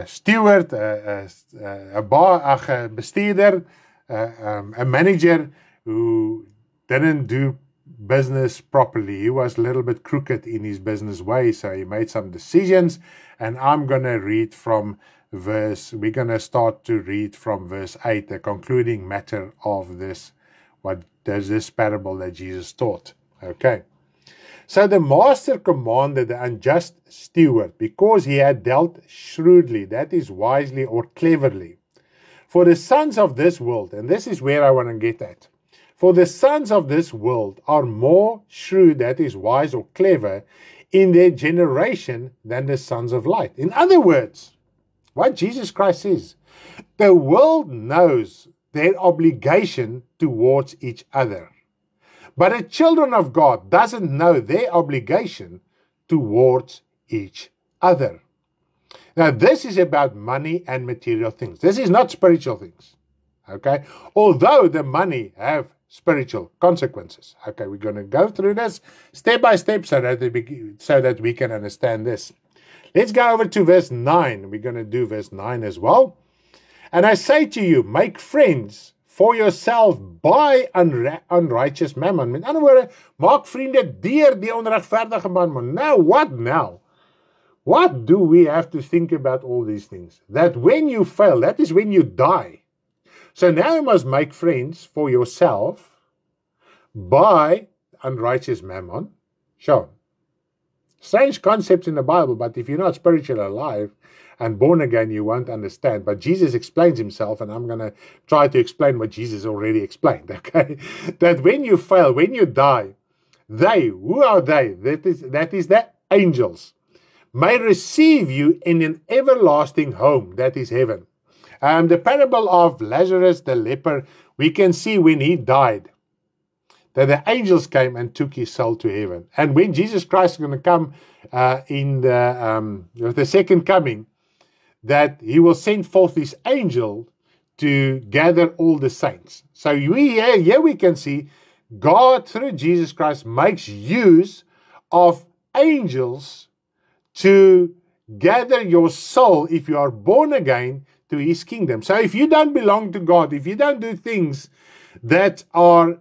steward, a bestuurder, a manager who didn't do business properly. He was a little bit crooked in his business way, so he made some decisions. And I'm going to read from we're going to start to read from verse 8, the concluding matter of this, what does this parable that Jesus taught. Okay. So the master commanded the unjust steward, because he had dealt shrewdly, that is wisely or cleverly, For the sons of this world, and this is where I want to get at. For the sons of this world are more shrewd, that is wise or clever, in their generation than the sons of light. In other words, what Jesus Christ says, the world knows their obligation towards each other. But the children of God doesn't know their obligation towards each other. Now, this is about money and material things. This is not spiritual things. Okay? Although the money have spiritual consequences. Okay, we're going to go through this step by step so that we can understand this. Let's go over to verse 9. We're going to do verse 9 as well. And I say to you, make friends for yourself by unrighteous mammon. Met ander woorde, maak vriende deur die onregverdige mammon. Now, what now? What do we have to think about all these things? That when you fail, that is when you die. So now you must make friends for yourself by unrighteous mammon. Sure. Strange concepts in the Bible, but if you're not spiritually alive and born again, you won't understand. But Jesus explains himself, and I'm going to try to explain what Jesus already explained, okay? That when you fail, when you die, they, who are they? That is the angels, may receive you in an everlasting home, that is heaven. The parable of Lazarus the leper, we can see when he died, that the angels came and took his soul to heaven. And when Jesus Christ is going to come in the second coming, that he will send forth his angel to gather all the saints. So here we can see God, through Jesus Christ, makes use of angels to gather your soul, if you are born again, to his kingdom. So if you don't belong to God, if you don't do things that are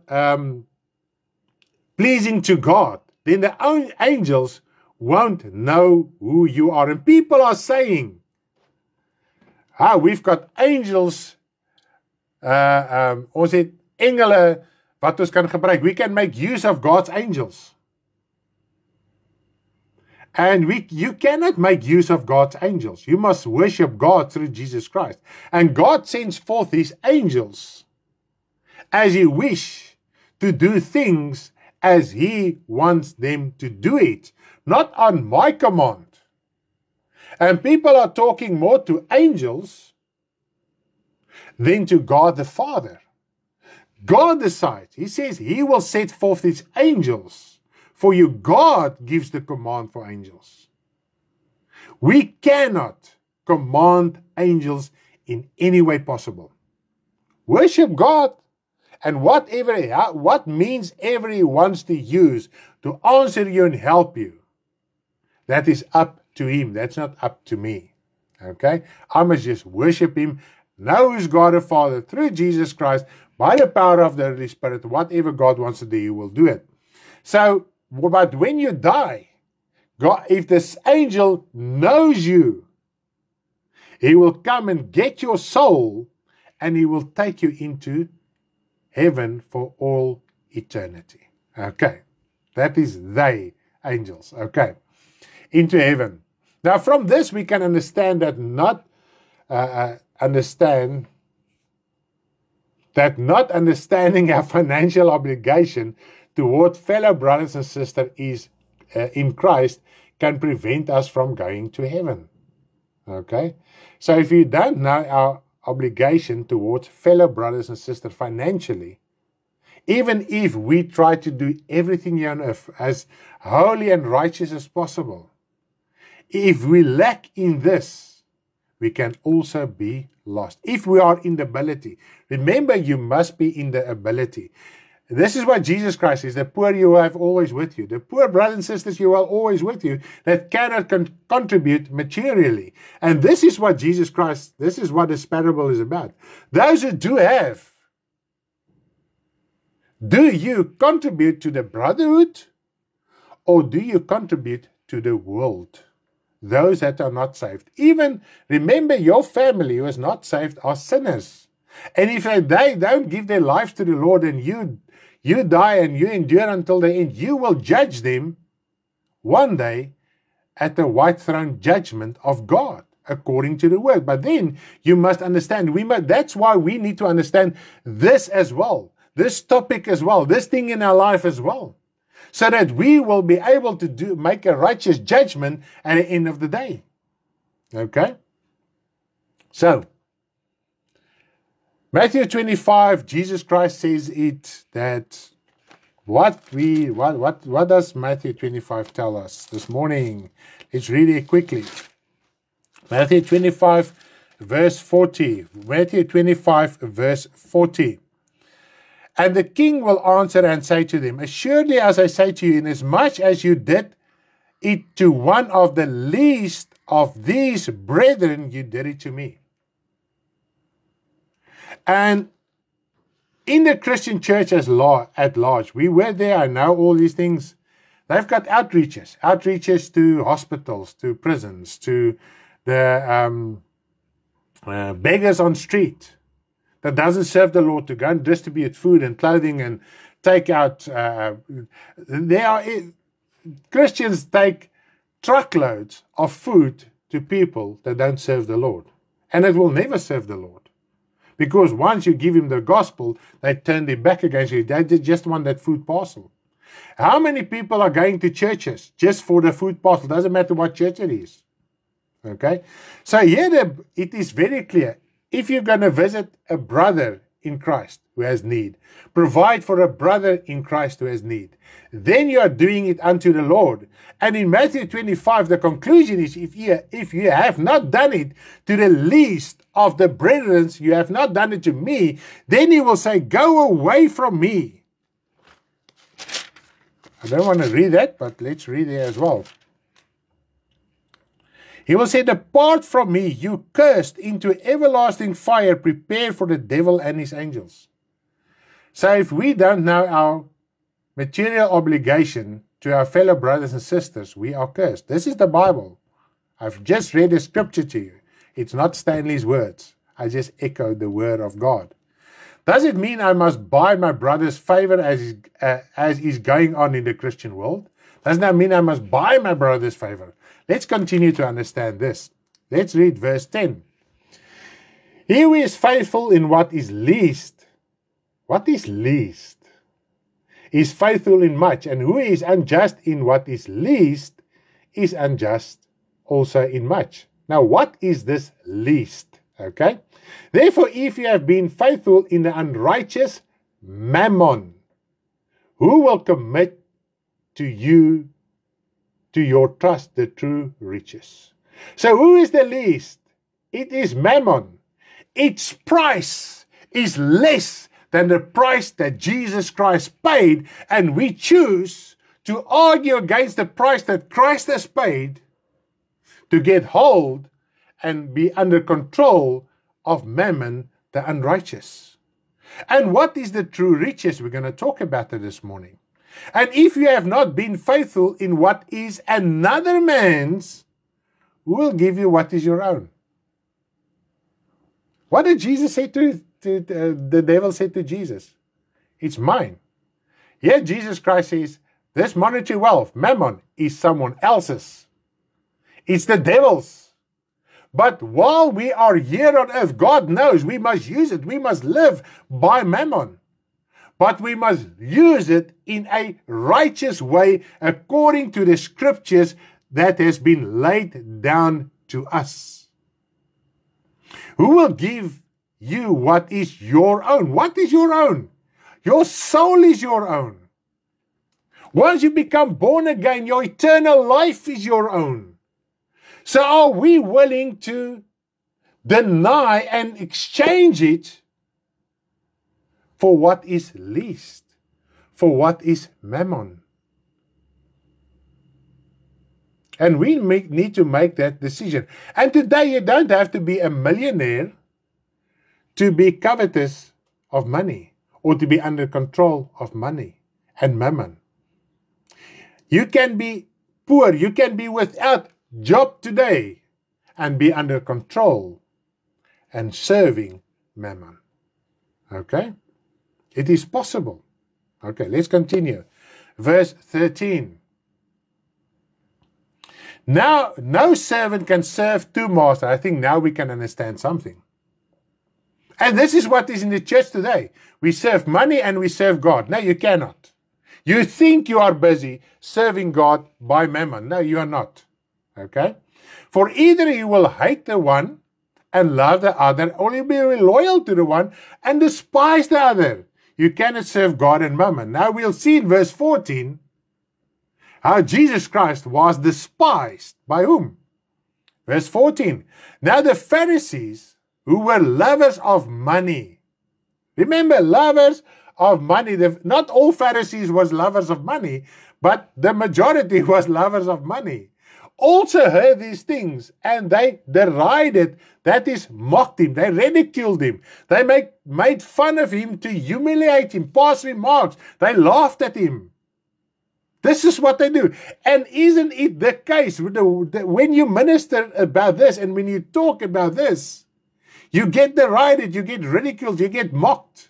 pleasing to God, then the angels won't know who you are. And people are saying, we've got angels, ons het engele wat ons kan gebruik. We can make use of God's angels. And you cannot make use of God's angels. You must worship God through Jesus Christ. And God sends forth his angels as he wishes to do things as he wants them to do it, not on my command. And people are talking more to angels than to God the Father. God decides. He says he will set forth his angels for you. God gives the command for angels. We cannot command angels in any way possible. Worship God, and what means ever he wants to use to answer you and help you, that is up to him. That's not up to me. Okay? I must just worship him, know who's God the Father through Jesus Christ, by the power of the Holy Spirit. Whatever God wants to do, he will do it. So, but when you die, God, if this angel knows you, he will come and get your soul, and he will take you into heaven for all eternity. Okay. That is they, angels. Okay. Into heaven. Now, from this, we can understand that not understanding our financial obligation toward fellow brothers and sisters is in Christ can prevent us from going to heaven. Okay? So if you don't know our obligation towards fellow brothers and sisters financially, even if we try to do everything here on earth as holy and righteous as possible, if we lack in this, we can also be lost. If we are in the ability, remember, you must be in the ability. This is what Jesus Christ is. The poor you have always with you. The poor brothers and sisters you are always with you that cannot contribute materially. And this is what Jesus Christ, this is what this parable is about. Those who do have, do you contribute to the brotherhood, or do you contribute to the world? Those that are not saved. Even remember, your family who is not saved are sinners. And if they don't give their lives to the Lord, and you die and you endure until the end, you will judge them one day at the white throne judgment of God. according to the word. But then you must understand, that's why we need to understand this as well, this topic as well, this thing in our life as well, so that we will be able to make a righteous judgment at the end of the day. Okay? So, Matthew 25, Jesus Christ says it, that what does Matthew 25 tell us this morning? Let's read it quickly. Matthew 25, verse 40. Matthew 25, verse 40. And the king will answer and say to them, assuredly, as I say to you, inasmuch as you did it to one of the least of these brethren, you did it to me. And in the Christian church at large, we were there, I know all these things. They've got outreaches to hospitals, to prisons, to the beggars on street that doesn't serve the Lord, to go and distribute food and clothing and take out. Christians take truckloads of food to people that don't serve the Lord. And it will never serve the Lord. Because once you give him the gospel, they turn their back against you. They just want that food parcel. How many people are going to churches just for the food parcel? Doesn't matter what church it is. Okay? So here it is very clear. If you're going to visit a brother in Christ who has need, provide for a brother in Christ who has need, then you are doing it unto the Lord. And in Matthew 25, the conclusion is, if you have not done it to the least of the brethren, you have not done it to me, then he will say, go away from me. I don't want to read that, but let's read it as well. He will say, depart from me, you cursed, into everlasting fire, prepared for the devil and his angels. So if we don't know our material obligation to our fellow brothers and sisters, we are cursed. This is the Bible. I've just read the scripture to you. It's not Stanley's words. I just echoed the word of God. Does it mean I must buy my brother's favor as is going on in the Christian world? Doesn't that mean I must buy my brother's favor? Let's continue to understand this. Let's read verse 10. He who is faithful in what is least. What is least? Is faithful in much, and who is unjust in what is least is unjust also in much. Now, what is this least? Okay. Therefore, if you have been faithful in the unrighteous mammon, who will commit to you, to your trust, the true riches? So who is the least? It is mammon. Its price is less than the price that Jesus Christ paid, and we choose to argue against the price that Christ has paid to get hold and be under control of mammon, the unrighteous. And what is the true riches? We're going to talk about that this morning. And if you have not been faithful in what is another man's, who will give you what is your own? What did Jesus say to the devil said to Jesus? It's mine. Yet Jesus Christ says, this monetary wealth, mammon, is someone else's. It's the devil's. But while we are here on earth, God knows we must use it. We must live by mammon. But we must use it in a righteous way according to the scriptures that has been laid down to us. Who will give you what is your own? What is your own? Your soul is your own. Once you become born again, your eternal life is your own. So are we willing to deny and exchange it for what is least, for what is mammon? And we need to make that decision. And today you don't have to be a millionaire to be covetous of money or to be under control of money and mammon. You can be poor, you can be without job today and be under control and serving mammon. Okay? It is possible. Okay, let's continue. Verse 13. Now, no servant can serve two masters. I think now we can understand something. And this is what is in the church today. We serve money and we serve God. No, you cannot. You think you are busy serving God by mammon. No, you are not. Okay? For either you will hate the one and love the other, or you'll be loyal to the one and despise the other. You cannot serve God and mammon. Now we'll see in verse 14 how Jesus Christ was despised. By whom? Verse 14. Now the Pharisees, who were lovers of money. Remember, lovers of money. Not all Pharisees was lovers of money, but the majority was lovers of money. Also heard these things, and they derided, that is, mocked him. They ridiculed him. They made fun of him to humiliate him, pass remarks. They laughed at him. This is what they do. And isn't it the case when you minister about this and when you talk about this, you get derided, you get ridiculed, you get mocked.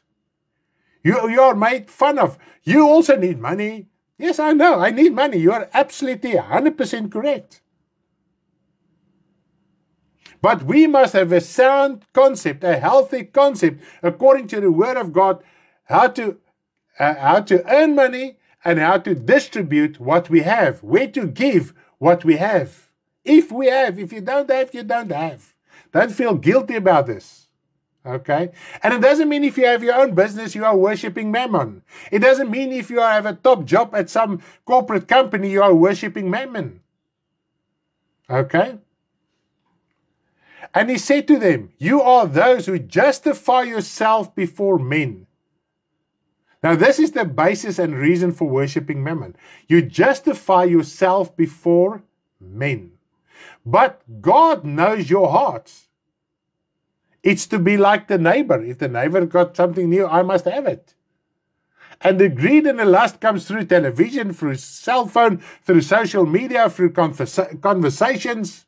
You are made fun of. You also need money. Yes, I know, I need money. You are absolutely 100% correct. But we must have a sound concept, a healthy concept, according to the Word of God, how to earn money and how to distribute what we have, where to give what we have. If we have, if you don't have, you don't have. Don't feel guilty about this. Okay? And it doesn't mean if you have your own business, you are worshipping mammon. It doesn't mean if you have a top job at some corporate company, you are worshipping mammon. Okay? And he said to them, you are those who justify yourself before men. Now this is the basis and reason for worshipping mammon. You justify yourself before men. But God knows your hearts. It's to be like the neighbor. If the neighbor got something new, I must have it. And the greed and the lust comes through television, through cell phone, through social media, through conversations.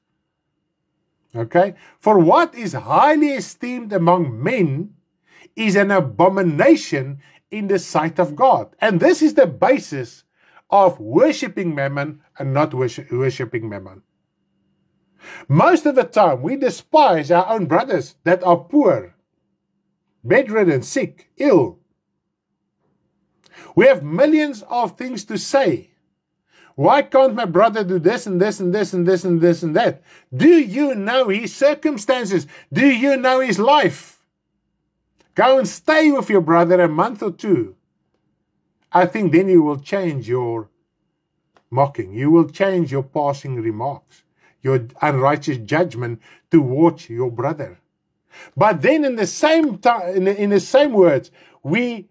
Okay? For what is highly esteemed among men is an abomination in the sight of God. And this is the basis of worshipping mammon and not worshipping mammon. Most of the time, we despise our own brothers that are poor, bedridden, sick, ill. We have millions of things to say. Why can't my brother do this and this and this and this and this and that? Do you know his circumstances? Do you know his life? Go and stay with your brother a month or two. I think then you will change your mocking. You will change your passing remarks, your unrighteous judgment towards your brother. But then in the same time, in the same words, we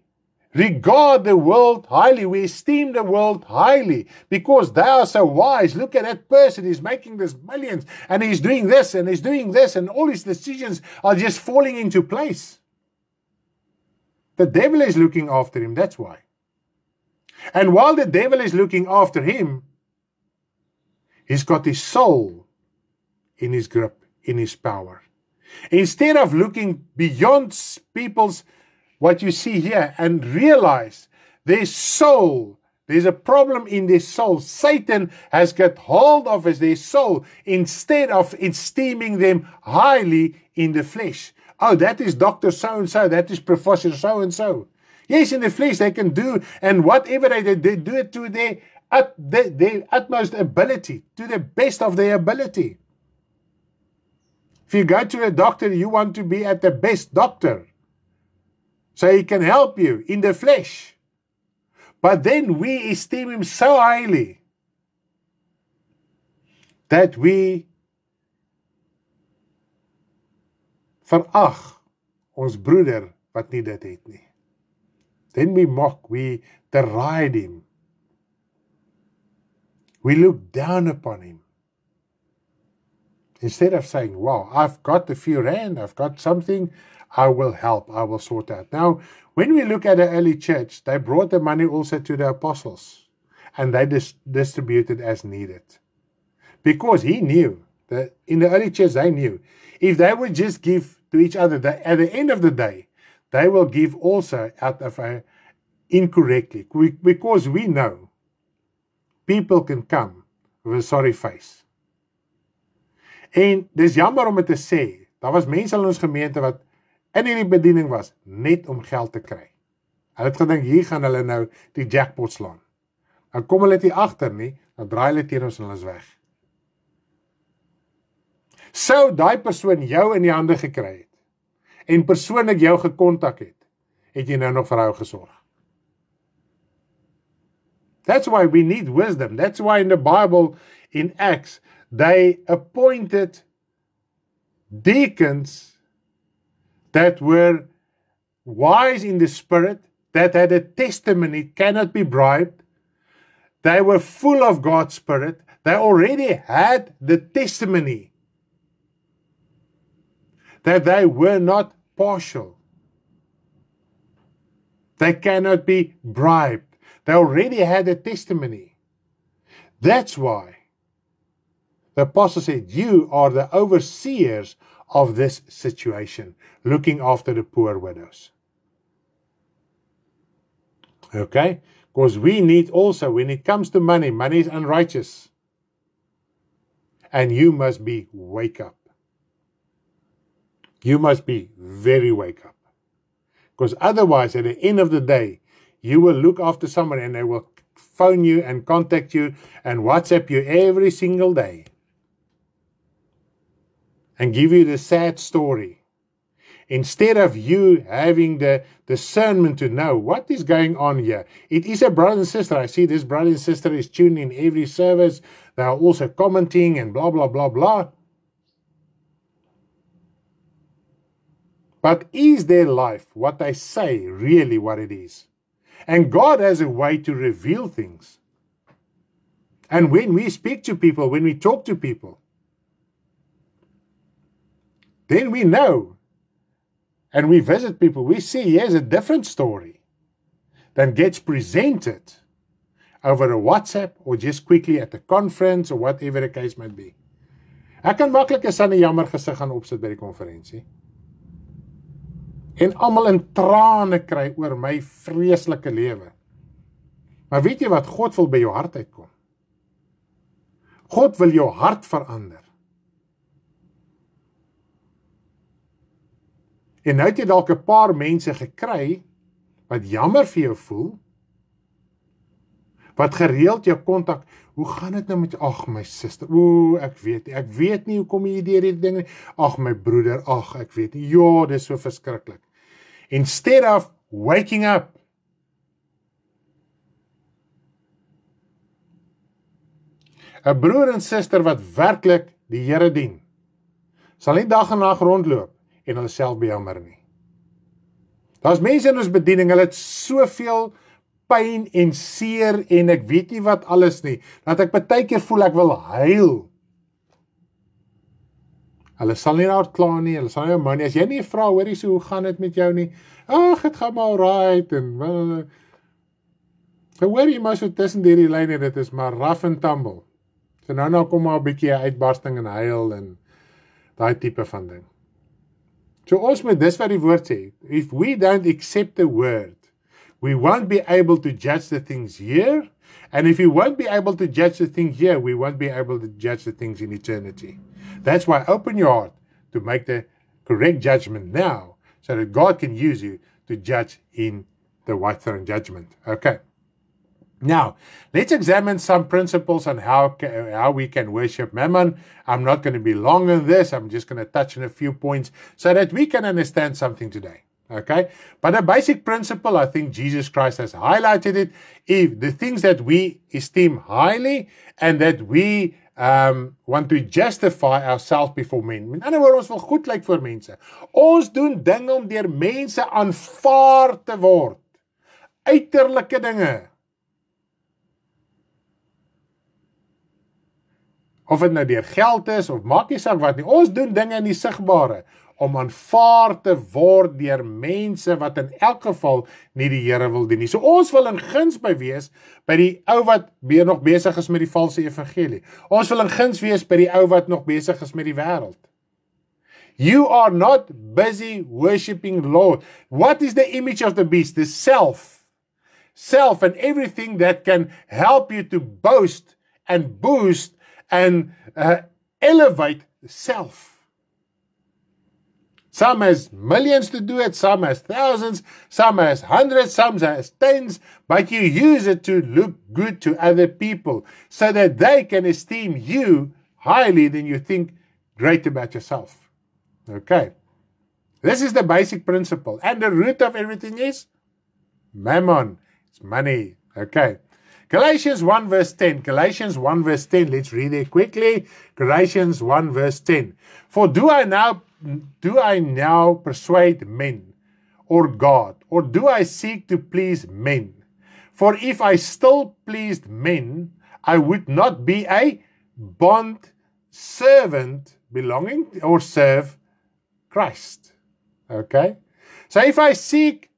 regard the world highly. We esteem the world highly because they are so wise. Look at that person. He's making this millions and he's doing this and he's doing this and all his decisions are just falling into place. The devil is looking after him. That's why. And while the devil is looking after him, he's got his soul in his grip, in his power. Instead of looking beyond people's, what you see here, and realize their soul, there's a problem in their soul. Satan has got hold of their soul instead of esteeming them highly in the flesh. Oh, that is Dr. So-and-so, that is Professor so-and-so. Yes, in the flesh they can do, and whatever they do it to their utmost ability, to the best of their ability. If you go to a doctor, you want to be at the best doctor, so he can help you in the flesh. But then we esteem him so highly that we verag ons broeder wat nie dit het nie. Then we mock, we deride him. We look down upon him. Instead of saying, wow, I've got a few rand, I've got something, I will help, I will sort out. Now, when we look at the early church, they brought the money also to the apostles, and they distributed as needed. Because he knew, that in the early church they knew, if they would just give to each other, at the end of the day, they will give also out of incorrectly. Because we know people can come with a sorry face. En dis jammer om dit te sê, daar was mense in ons gemeente wat in hierdie bediening was, net om geld te kry. Hulle het gedink, hier gaan hulle nou die jackpot slaan. Dan kom hulle nie agter nie, dan draai hulle teen ons en hulle is weg. Sou daai persoon jou in die hande gekry het, en persoonlik jou gekontak het, het jy nou nog vir hom gesorg. That's why we need wisdom. That's why in the Bible, in Acts, they appointed deacons that were wise in the spirit, that had a testimony, cannot be bribed. They were full of God's spirit. They already had the testimony that they were not partial. They cannot be bribed. They already had a testimony. That's why the apostle said, you are the overseers of this situation, looking after the poor widows. Okay? Because we need also, when it comes to money, money is unrighteous. And you must be wake up. You must be very wake up. Because otherwise, at the end of the day, you will look after someone and they will phone you and contact you and WhatsApp you every single day. And give you the sad story. Instead of you having the discernment to know what is going on here. It is a brother and sister. I see this brother and sister is tuning in every service. They are also commenting and blah, blah, blah, blah. But is their life, what they say, really what it is? And God has a way to reveal things. And when we speak to people, when we talk to people, then we know. And we visit people, we see here's a different story than gets presented over a WhatsApp or just quickly at a conference or whatever the case might be. Ek kan maklik 'n sanne jammer gesig gaan opsit by die konferensie. En almal in trane kry oor my vreeslike lewe. Maar weet jy wat? God wil by jou hart uitkom. God wil jou hart verander. En nou het jy dalk 'n paar mense gekry wat jammer vir jou voel, wat gereeld jou kontak, hoe gaan dit nou met jou? Ag my suster, ek weet nie hoe kom jy deur hierdie ding nie. Ag my broeder, ek weet nie. Ja, dis so verskriklik. Instead of waking up, een broer en suster wat werklik die Here dien, sal nie dag en nag rondloop en hulle self bejammer nie. Daar's mense in ons bediening, hulle het soveel pyn en seer en ek weet nie wat alles nie, dat ek baie keer voel ek wil huil. Hulle sal nie daar klaar nie, hulle sal nie man nie, as jy nie vra, hoorie so, hoe gaan dit met jou nie? Ag, het gaan maar alright, en hoorie maar so tussen die lyne, dit is maar rough and tumble. So nou kom maar 'n bietjie uitbarsting en huil, en daai tipe van ding. So ons moet dis wat die woord sê, if we don't accept the word, we won't be able to judge the things here, and if we won't be able to judge the things here, we won't be able to judge the things in eternity. That's why open your heart to make the correct judgment now, so that God can use you to judge in the white throne judgment. Okay. Now, let's examine some principles on how we can worship Mammon. I'm not going to be long on this. I'm just going to touch on a few points so that we can understand something today. Okay? But a basic principle, I think Jesus Christ has highlighted it. If the things that we esteem highly and that we want to justify ourselves before men. In ander woorde, ons wil goed lyk vir mense. Ons doen dinge om deur mense aanvaar te word. Uiterlike dinge. Of dit nou deur geld is, of maak nie saak wat nie. Ons doen dinge in die sigbare, om aanvaar te word deur mense wat in elk geval nie die Here wil dien nie. So ons wil in guns by wees, by die ou wat nog besig is met die valse evangelie. Ons wil in guns wees by die ou wat nog besig is met die wêreld. You are not busy worshiping Lord. What is the image of the beast? The self. Self and everything that can help you to boast and boost and elevate self. Some has millions to do it, some has thousands, some has hundreds, some has tens, but you use it to look good to other people so that they can esteem you highly than you think great about yourself. Okay. This is the basic principle. And the root of everything is mammon. It's money. Okay. Galatians 1 verse 10. Galatians 1 verse 10. Let's read it quickly. Galatians 1 verse 10. For do I now persuade men or God, or do I seek to please men? For if I still pleased men, I would not be a bond servant belonging or serve Christ. Okay? So if I seek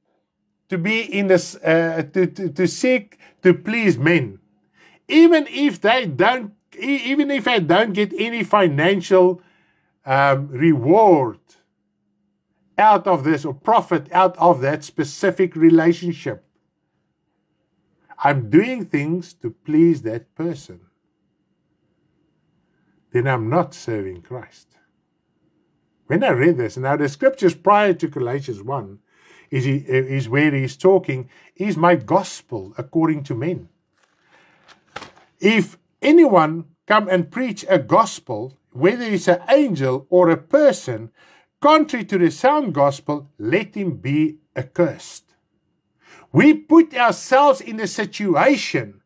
to be in this, to seek to please men, even if I don't get any financial reward out of this or profit out of that specific relationship, I'm doing things to please that person, then I'm not serving Christ. When I read this, now the scriptures prior to Galatians 1 is where he's talking, is my gospel according to men. If anyone come and preach a gospel, whether it's an angel or a person, contrary to the sound gospel, let him be accursed. We put ourselves in a situation,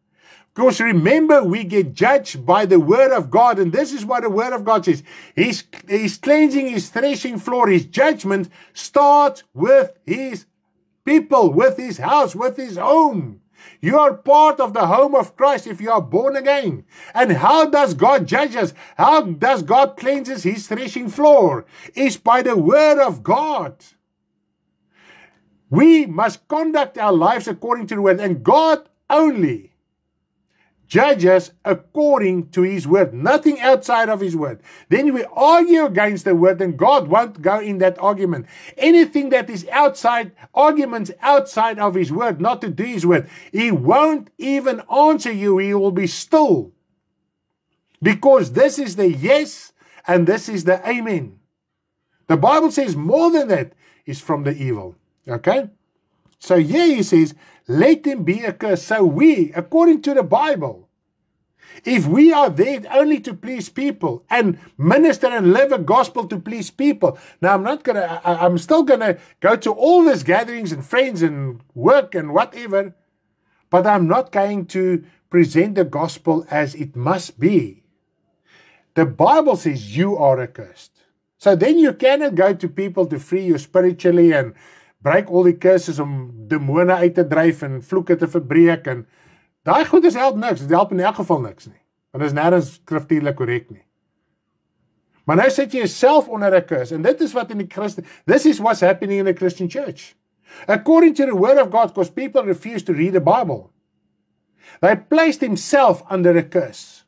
because remember, we get judged by the word of God, and this is what the word of God says. He's cleansing his threshing floor. His judgment starts with his people, with his house, with his home. You are part of the home of Christ if you are born again. And how does God judge us? How does God cleanse his threshing floor? It's by the word of God. We must conduct our lives according to the word, and God only judges according to his word, nothing outside of his word. Then we argue against the word, and God won't go in that argument. Anything that is outside, arguments outside of his word, not to do his word, he won't even answer you. He will be still. Because this is the yes and this is the amen. The Bible says more than that is from the evil. Okay? So here he says, let him be accursed. So we, according to the Bible, if we are there only to please people and minister and live a gospel to please people, now I'm still gonna go to all these gatherings and friends and work and whatever, but I'm not going to present the gospel as it must be. The Bible says you are accursed. So then you cannot go to people to free you spiritually and breek al die curses om demone uit te dryf en vloeke te verbreek, en daai goeders help niks. Dit help in elk geval niks nie. Want dit is nêrens skriftuurlik korrek nie. Maar nou sit jy jouself onder 'n curse, and this is what's happening in the Christian church. According to the word of God, because people refuse to read the Bible, they placed himself under a curse.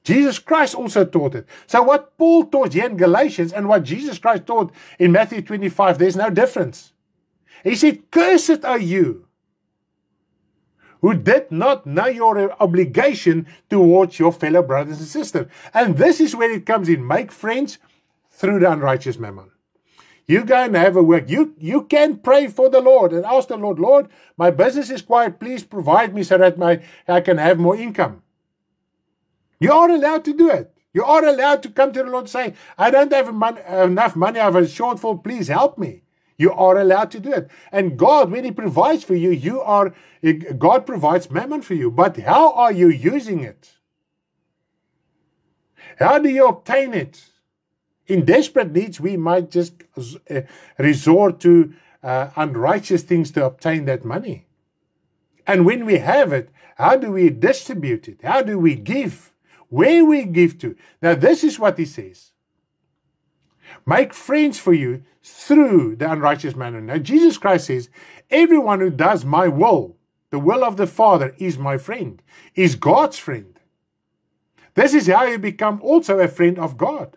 Jesus Christ also taught it. So what Paul taught here in Galatians and what Jesus Christ taught in Matthew 25, there's no difference. He said, cursed are you who did not know your obligation towards your fellow brothers and sisters. And this is where it comes in. Make friends through the unrighteous mammon. You go and have a work. You can pray for the Lord and ask the Lord, Lord, my business is quiet. Please provide me so that I can have more income. You are allowed to do it. You are allowed to come to the Lord and say, I don't have enough money, I have a shortfall, please help me. You are allowed to do it. And God, when he provides for you, God provides mammon for you. But how are you using it? How do you obtain it? In desperate needs, we might just resort to unrighteous things to obtain that money. And when we have it, how do we distribute it? How do we give? Where we give to? Now, this is what he says. Make friends for you through the unrighteous mammon. Now, Jesus Christ says, everyone who does my will, the will of the Father, is my friend, is God's friend. This is how you become also a friend of God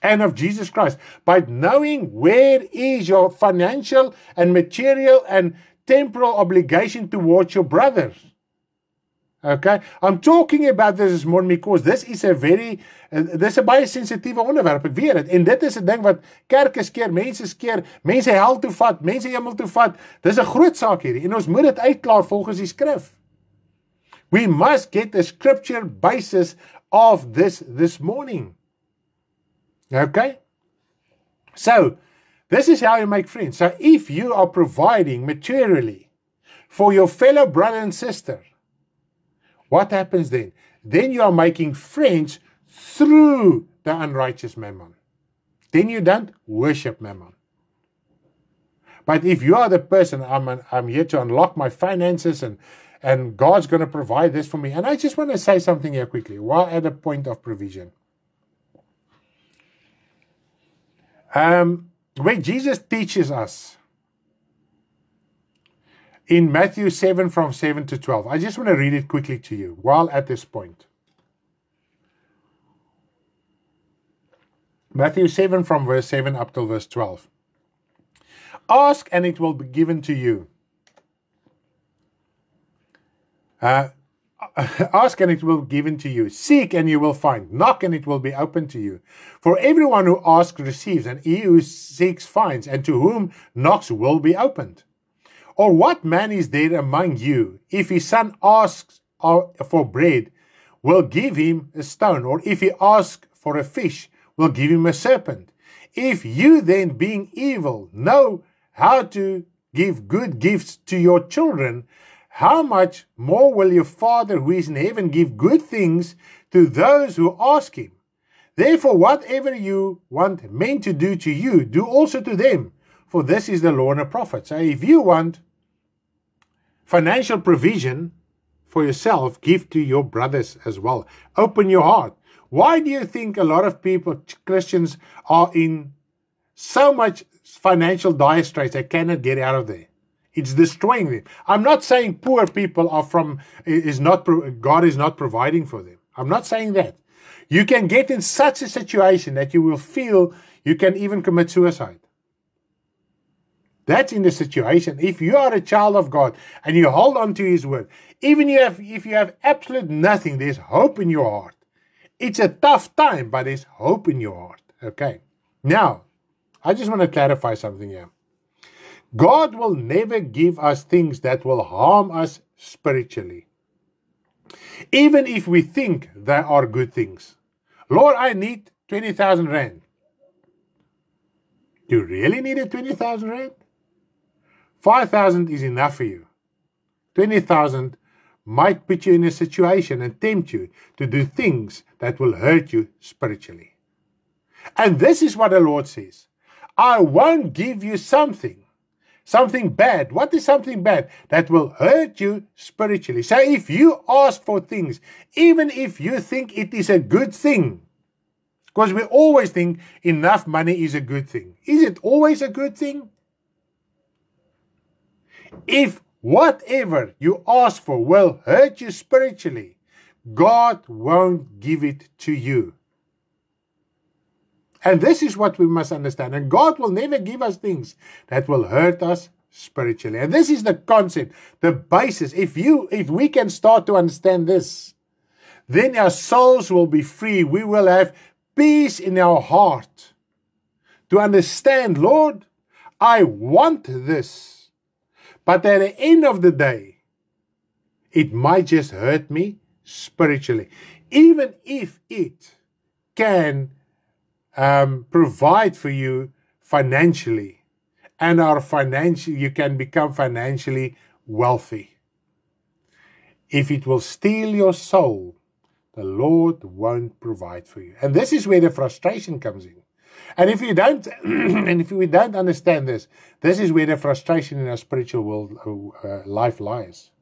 and of Jesus Christ, by knowing where is your financial and material and temporal obligation towards your brothers. Okay, I'm talking about this morning because this is a very dis 'n baie sensitiewe onderwerp. Ek weet dit. En dit is 'n ding wat kerke skeer, mense hel toe vat, mense hemel toe vat. Dis 'n groot saak hierdie en ons moet dit uitklaar volgens die skrif. We must get the scripture basis of this morning. Okay? So, this is how you make friends. So, if you are providing materially for your fellow brother and sister, what happens then? Then you are making friends through the unrighteous mammon. Then you don't worship mammon. But if you are the person, I'm here to unlock my finances and God's going to provide this for me. And I just want to say something here quickly while at the point of provision. When Jesus teaches us in Matthew 7 from 7 to 12, I just want to read it quickly to you while at this point. Matthew 7 from verse 7 up till verse 12. Ask and it will be given to you. Ask and it will be given to you. Seek and you will find. Knock and it will be opened to you. For everyone who asks receives, and he who seeks finds, and to whom knocks will be opened. Or what man is there among you, if his son asks for bread, will give him a stone? Or if he asks for a fish, will give him a serpent? If you then, being evil, know how to give good gifts to your children, how much more will your Father who is in heaven give good things to those who ask him? Therefore, whatever you want men to do to you, do also to them, for this is the law and the prophets. So if you want financial provision for yourself, give to your brothers as well. Open your heart. Why do you think a lot of people, Christians, are in so much financial dire straits they cannot get out of there? It's destroying them. I'm not saying poor people are God is not providing for them. I'm not saying that. You can get in such a situation that you will feel you can even commit suicide. That's in the situation. If you are a child of God and you hold on to His word, even if you have absolute nothing, there's hope in your heart. It's a tough time, but there's hope in your heart. Okay. Now, I just want to clarify something here. God will never give us things that will harm us spiritually, even if we think they are good things. Lord, I need 20,000 rand. Do you really need a 20,000 rand? 5,000 is enough for you. 20,000 might put you in a situation and tempt you to do things that will hurt you spiritually. And this is what the Lord says. I won't give you something bad. What is something bad? That will hurt you spiritually. So if you ask for things, even if you think it is a good thing, because we always think enough money is a good thing. Is it always a good thing? If whatever you ask for will hurt you spiritually, God won't give it to you. And this is what we must understand. And God will never give us things that will hurt us spiritually. And this is the concept, the basis. If we can start to understand this, then our souls will be free. We will have peace in our heart to understand, Lord, I want this. But at the end of the day, it might just hurt me spiritually. Even if it can provide for you financially, and you can become financially wealthy. If it will steal your soul, the Lord won't provide for you. And this is where the frustration comes in. And if we don't understand this is where the frustration in our spiritual world life lies.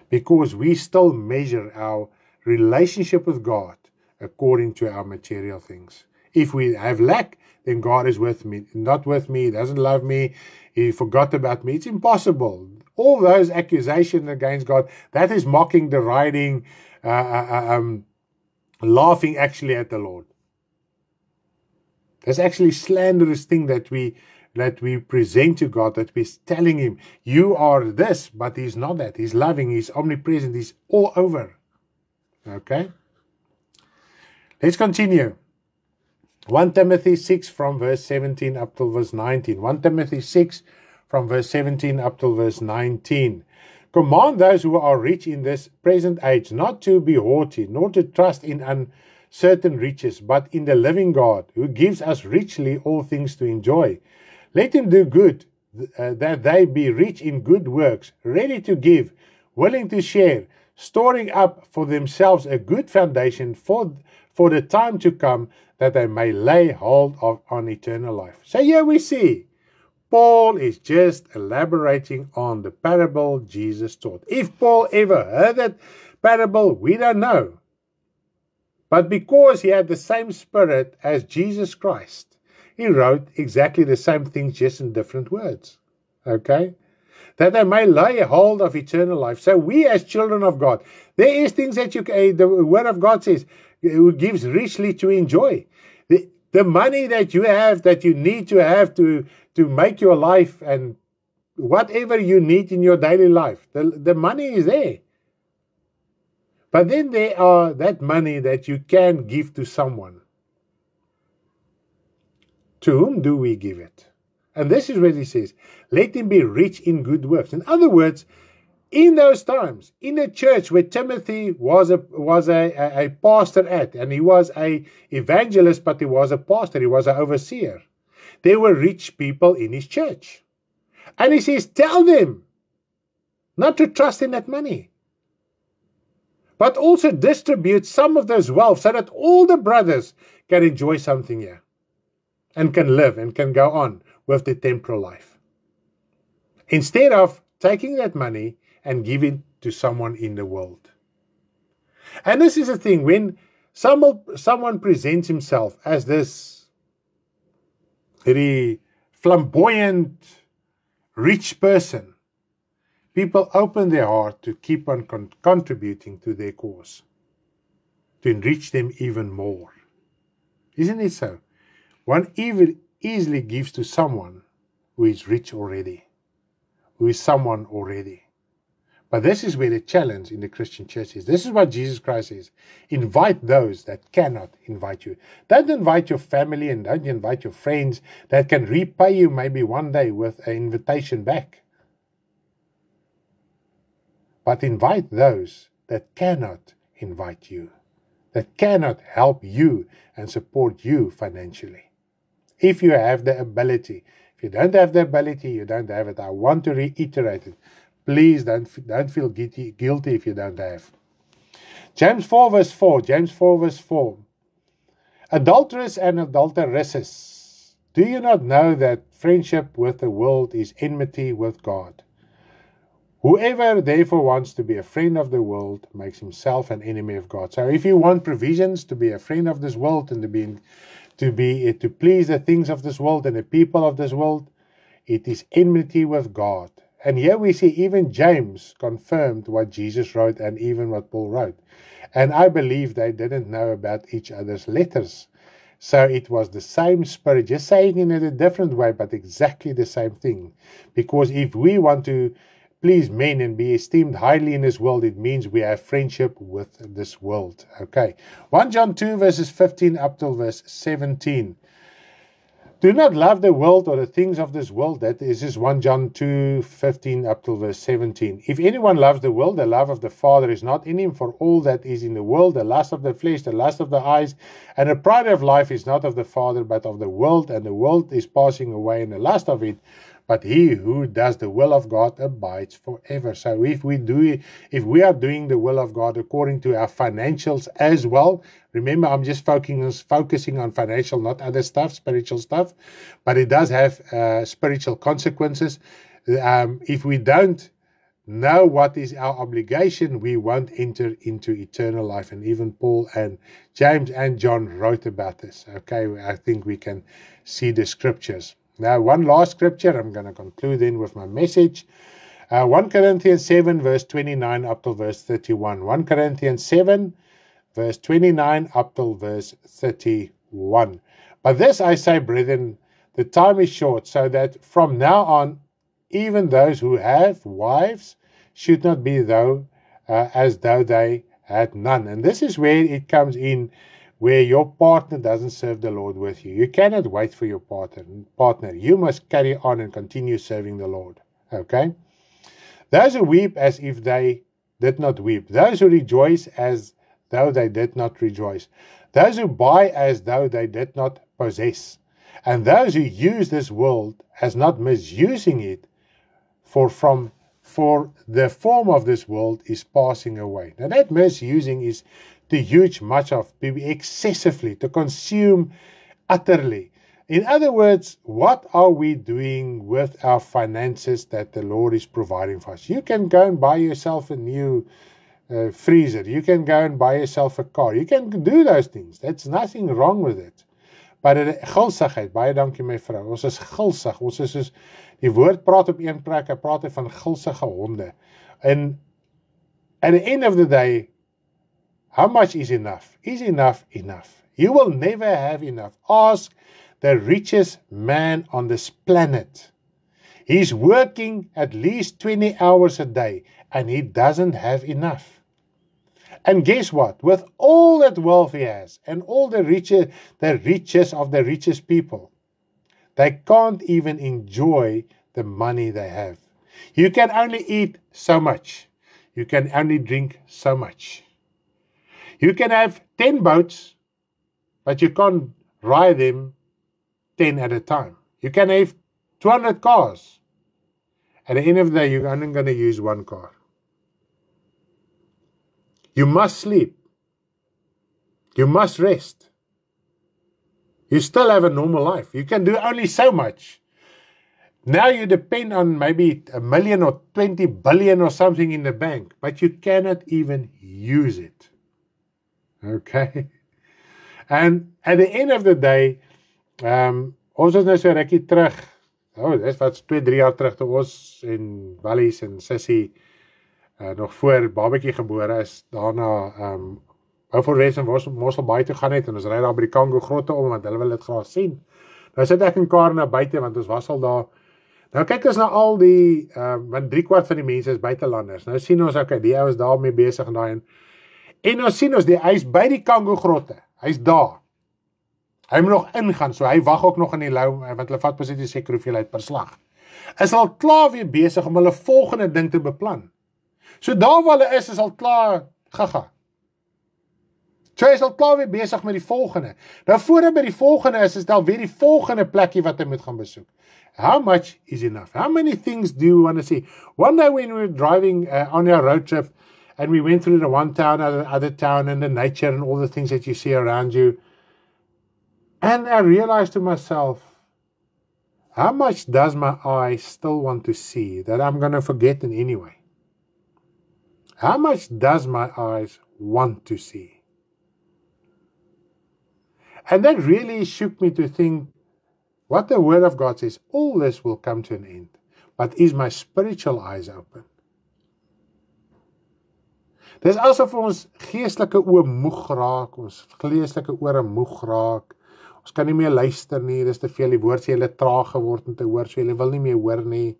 Because we still measure our relationship with God according to our material things. If we have lack, then God is with me, not with me, He doesn't love me, He forgot about me. It's impossible. All those accusations against God, that is mocking, deriding, laughing actually at the Lord. That's actually slanderous thing that we that we present to God, that we're telling Him, you are this, but He's not that. He's loving, He's omnipresent, He's all over. Okay? Let's continue. 1 Timothy 6 from verse 17 up till verse 19. 1 Timothy 6 from verse 17 up till verse 19. Command those who are rich in this present age not to be haughty, nor to trust in uncertain riches, but in the living God, who gives us richly all things to enjoy. Let him do good, that they be rich in good works, ready to give, willing to share, storing up for themselves a good foundation for the time to come, that they may lay hold on eternal life. So here we see Paul is just elaborating on the parable Jesus taught. If Paul ever heard that parable, we don't know. But because he had the same spirit as Jesus Christ, he wrote exactly the same things, just in different words. Okay? That they may lay hold of eternal life. So we as children of God, there is things that the Word of God says, who gives richly to enjoy. The money that you have, that you need to have to make your life and whatever you need in your daily life, the money is there. But then there are that money that you can give to someone. To whom do we give it? And this is what he says, let him be rich in good works. In other words, in those times, in the church where Timothy was a pastor at, and he was an evangelist, but he was a pastor, he was an overseer, there were rich people in his church. And he says, tell them not to trust in that money, but also distribute some of those wealth so that all the brothers can enjoy something here and can live and can go on with the temporal life. Instead of taking that money and giving to someone in the world. And this is the thing, when someone presents himself as this very flamboyant, rich person, people open their heart to keep on contributing to their cause, to enrich them even more. Isn't it so? One even easily gives to someone who is rich already, who is someone already. But this is where the challenge in the Christian church is. This is what Jesus Christ says. Invite those that cannot invite you. Don't invite your family and don't invite your friends that can repay you maybe one day with an invitation back. But invite those that cannot invite you, that cannot help you and support you financially. If you have the ability. If you don't have the ability, you don't have it. I want to reiterate it. Please don't feel guilty if you don't have. James 4 verse 4. James 4 verse 4. Adulterers and adulteresses, do you not know that friendship with the world is enmity with God? Whoever therefore wants to be a friend of the world makes himself an enemy of God. So if you want provisions to be a friend of this world and to please the things of this world and the people of this world, it is enmity with God. And here we see even James confirmed what Jesus wrote and even what Paul wrote. And I believe they didn't know about each other's letters. So it was the same spirit, just saying it in a different way, but exactly the same thing. Because if we want to please men and be esteemed highly in this world, it means we have friendship with this world. Okay. 1 John 2 verses 15 up till verse 17. Do not love the world or the things of this world. That is 1 John 2, 15 up till verse 17. If anyone loves the world, the love of the Father is not in him. For all that is in the world, the lust of the flesh, the lust of the eyes, and the pride of life is not of the Father, but of the world. And the world is passing away, and the lust of it. But he who does the will of God abides forever. So if we are doing the will of God according to our financials as well, remember I'm just focusing on financial, not other stuff, spiritual stuff, but it does have spiritual consequences. If we don't know what is our obligation, we won't enter into eternal life. And even Paul and James and John wrote about this. Okay, I think we can see the scriptures. Now, one last scripture. I'm going to conclude then with my message. 1 Corinthians 7, verse 29 up till verse 31. 1 Corinthians 7, verse 29 up till verse 31. But this I say, brethren, the time is short, so that from now on, even those who have wives should not be as though they had none. And this is where it comes in, where your partner doesn't serve the Lord with you. You cannot wait for your partner. You must carry on and continue serving the Lord. Okay? Those who weep as if they did not weep. Those who rejoice as though they did not rejoice. Those who buy as though they did not possess. And those who use this world as not misusing it, for the form of this world is passing away. Now that misusing is to use much of, excessively, to consume utterly. In other words, what are we doing with our finances that the Lord is providing for us? You can go and buy yourself a new freezer. You can go and buy yourself a car. You can do those things. There's nothing wrong with it. Maar gulsigheid, baie dankie my vrou, ons is gulsig, ons is soos, die woord praat op een plek, hy praat van gulsige honde. And at the end of the day, how much is enough? Is enough enough? You will never have enough. Ask the richest man on this planet. He's working at least 20 hours a day, and he doesn't have enough. And guess what? With all that wealth he has, and all the riches of the richest people, they can't even enjoy the money they have. You can only eat so much. You can only drink so much. You can have 10 boats, but you can't ride them 10 at a time. You can have 200 cars. At the end of the day, you're only going to use one car. You must sleep. You must rest. You still have a normal life. You can do only so much. Now you depend on maybe 1 million or 20 billion or something in the bank, but you cannot even use it. Okay? And at the end of the day, ons is nou so rukkie terug, dis wat 2-3 jaar terug, toe ons en Wallies en Sissy, nog voor Babetjie gebore is, daarna Beaufort West en Mosselbaai toe gaan het, en ons ry daar by die Kango grotte om, want hulle wil dit graag sien. Nou sit ek in kar na buite, want ons was al daar. Nou kyk ons na al die, want 3/4 van die mense is buitelanders. Nou sien ons, okay, die ou is daar mee besig en daai, en ons sien ons, hy is by die Kango grotte, hy is daar. Hy moet nog ingaan, so hy wag ook nog in die lou, want hulle vat presies die sekere hoeveelheid per slag. Is al klaar weer besig om hulle volgende ding te beplan. So daar waar hulle is al klaar gaga. So hy is al klaar weer besig met die volgende. Nou voor hy by die volgende is daar weer die volgende plekkie wat hy moet gaan besoek. How much is enough? How many things do you want to see? One day when we were driving on our road trip, and we went through the one town, other town, and the nature and all the things that you see around you, and I realized to myself, how much does my eye still want to see that I'm going to forget in any way? How much does my eyes want to see? And that really shook me to think what the Word of God says, all this will come to an end. But is my spiritual eyes open? Dis asof ons geestelike oë moeg raak, ons geestelike ore moeg raak. Ons kan nie meer luister nie, dis te veel, die woord sê hulle traag geword om te hoor, so hulle wil nie meer hoor nie.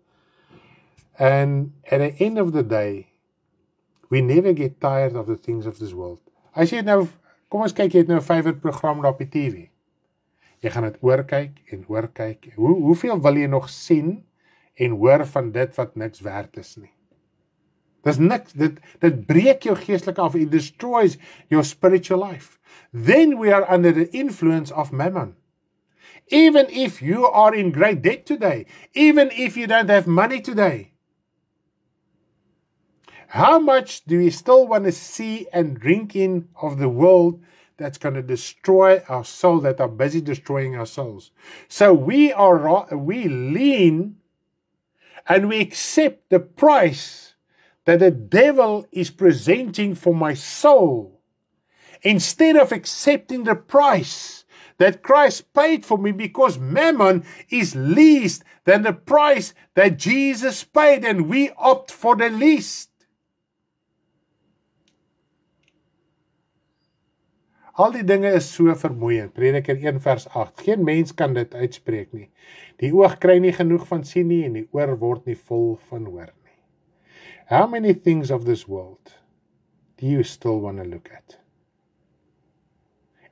And at the end of the day, we never get tired of the things of this world. As jy nou, kom ons kyk, jy het nou 'n favourite program daar op die TV. Jy gaan dit oorkyk en oorkyk. Hoeveel wil jy nog sien en hoor van dit wat niks werd is nie? Dis niks, dit breek jou geestelike af, it destroys your spiritual life. Then we are under the influence of mammon. Even if you are in great debt today, even if you don't have money today, how much do we still want to see and drink in of the world that's going to destroy our soul, that are busy destroying our souls? So we lean and we accept the price that the devil is presenting for my soul, instead of accepting the price that Christ paid for me, because mammon is least than the price that Jesus paid, and we opt for the least. Al die dinge is so vermoeiend. Prediker 1 vers 8. Geen mens kan dit uitspreek nie. Die oog kry nie genoeg van sien nie en die oor word nie vol van hoor nie. How many things of this world do you still want to look at?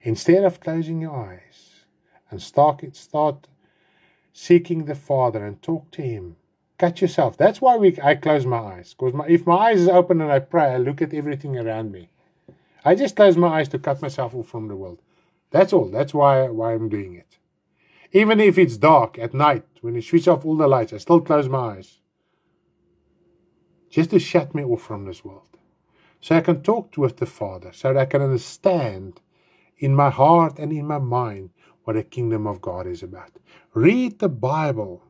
Instead of closing your eyes and start seeking the Father and talk to Him, cut yourself. That's why I close my eyes. Because if my eyes is open and I pray, I look at everything around me. I just close my eyes to cut myself off from the world. That's all. That's why I'm doing it. Even if it's dark at night, when you switch off all the lights, I still close my eyes. Just to shut me off from this world. So I can talk with the Father, so that I can understand in my heart and in my mind what the kingdom of God is about. Read the Bible.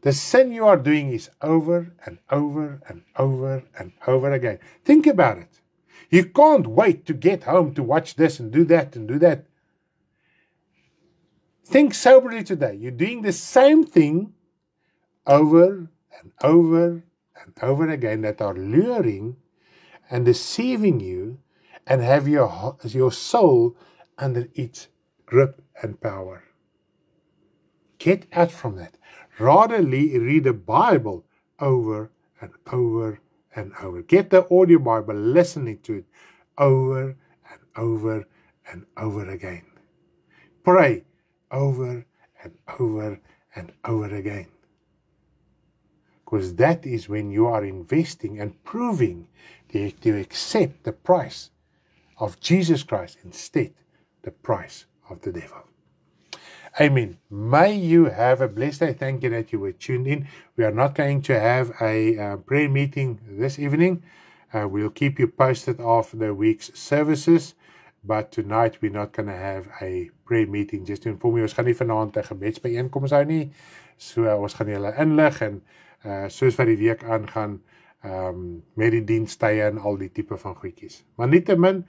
The sin you are doing is over and over and over and over again. Think about it. You can't wait to get home to watch this and do that and do that. Think soberly today. You're doing the same thing over and over and over again that are luring and deceiving you and have your soul under its grip and power. Get out from that. Rather read the Bible over and over and over. Get the audio Bible, listening to it over and over and over again. Pray over and over and over again. Because that is when you are investing and proving to accept the price of Jesus Christ instead the price of the devil. Amen. May you have a blessed day. Thank you that you were tuned in. We are not going to have a prayer meeting this evening. We'll keep you posted of the week's services. But tonight we're not going to have a prayer meeting. Just to inform you, ons gaan nie vanaand 'n gebedsbyeenkoms hou nie. So ons gaan julle inlig en soos wat die week aangaan met die dienstye en al die tipe van goedjies. Maar nietemin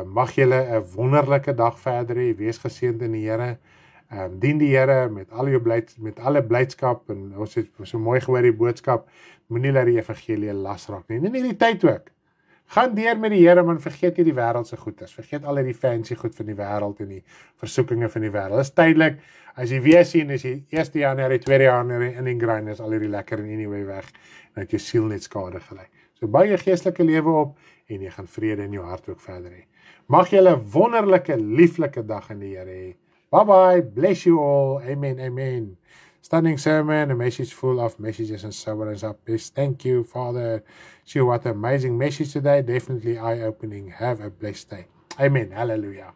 mag julle 'n wonderlike dag verder hê. Wees geseënd in die Here. Dien die Here met alle blydskap en ons het so mooi gehoor die boodskap. Moenie laat die evangelie las raak nie. Nie die tyd ook. Gaan deur met die Here, man, vergeet nie die wêreldse goedes. Vergeet al die fancy goed van die wêreld en die versoekinge van die wêreld. Dit is tydelik. As jy weer sien, is die 1 Januarie, 2 Januarie in die grind, is al hierdie lekker en anyway weg. En dat jou siel net skade gelei. So bou jou geestelike lewe op en jy gaan vrede in jou hart ook verder hê. Mag jy 'n wonderlike, lieflike dag in die Here hê. Bye bye. Bless you all. Amen. Amen. Stunning sermon, a message full of messages and soberness up. Thank you, Father. See what an amazing message today. Definitely eye-opening. Have a blessed day. Amen. Hallelujah.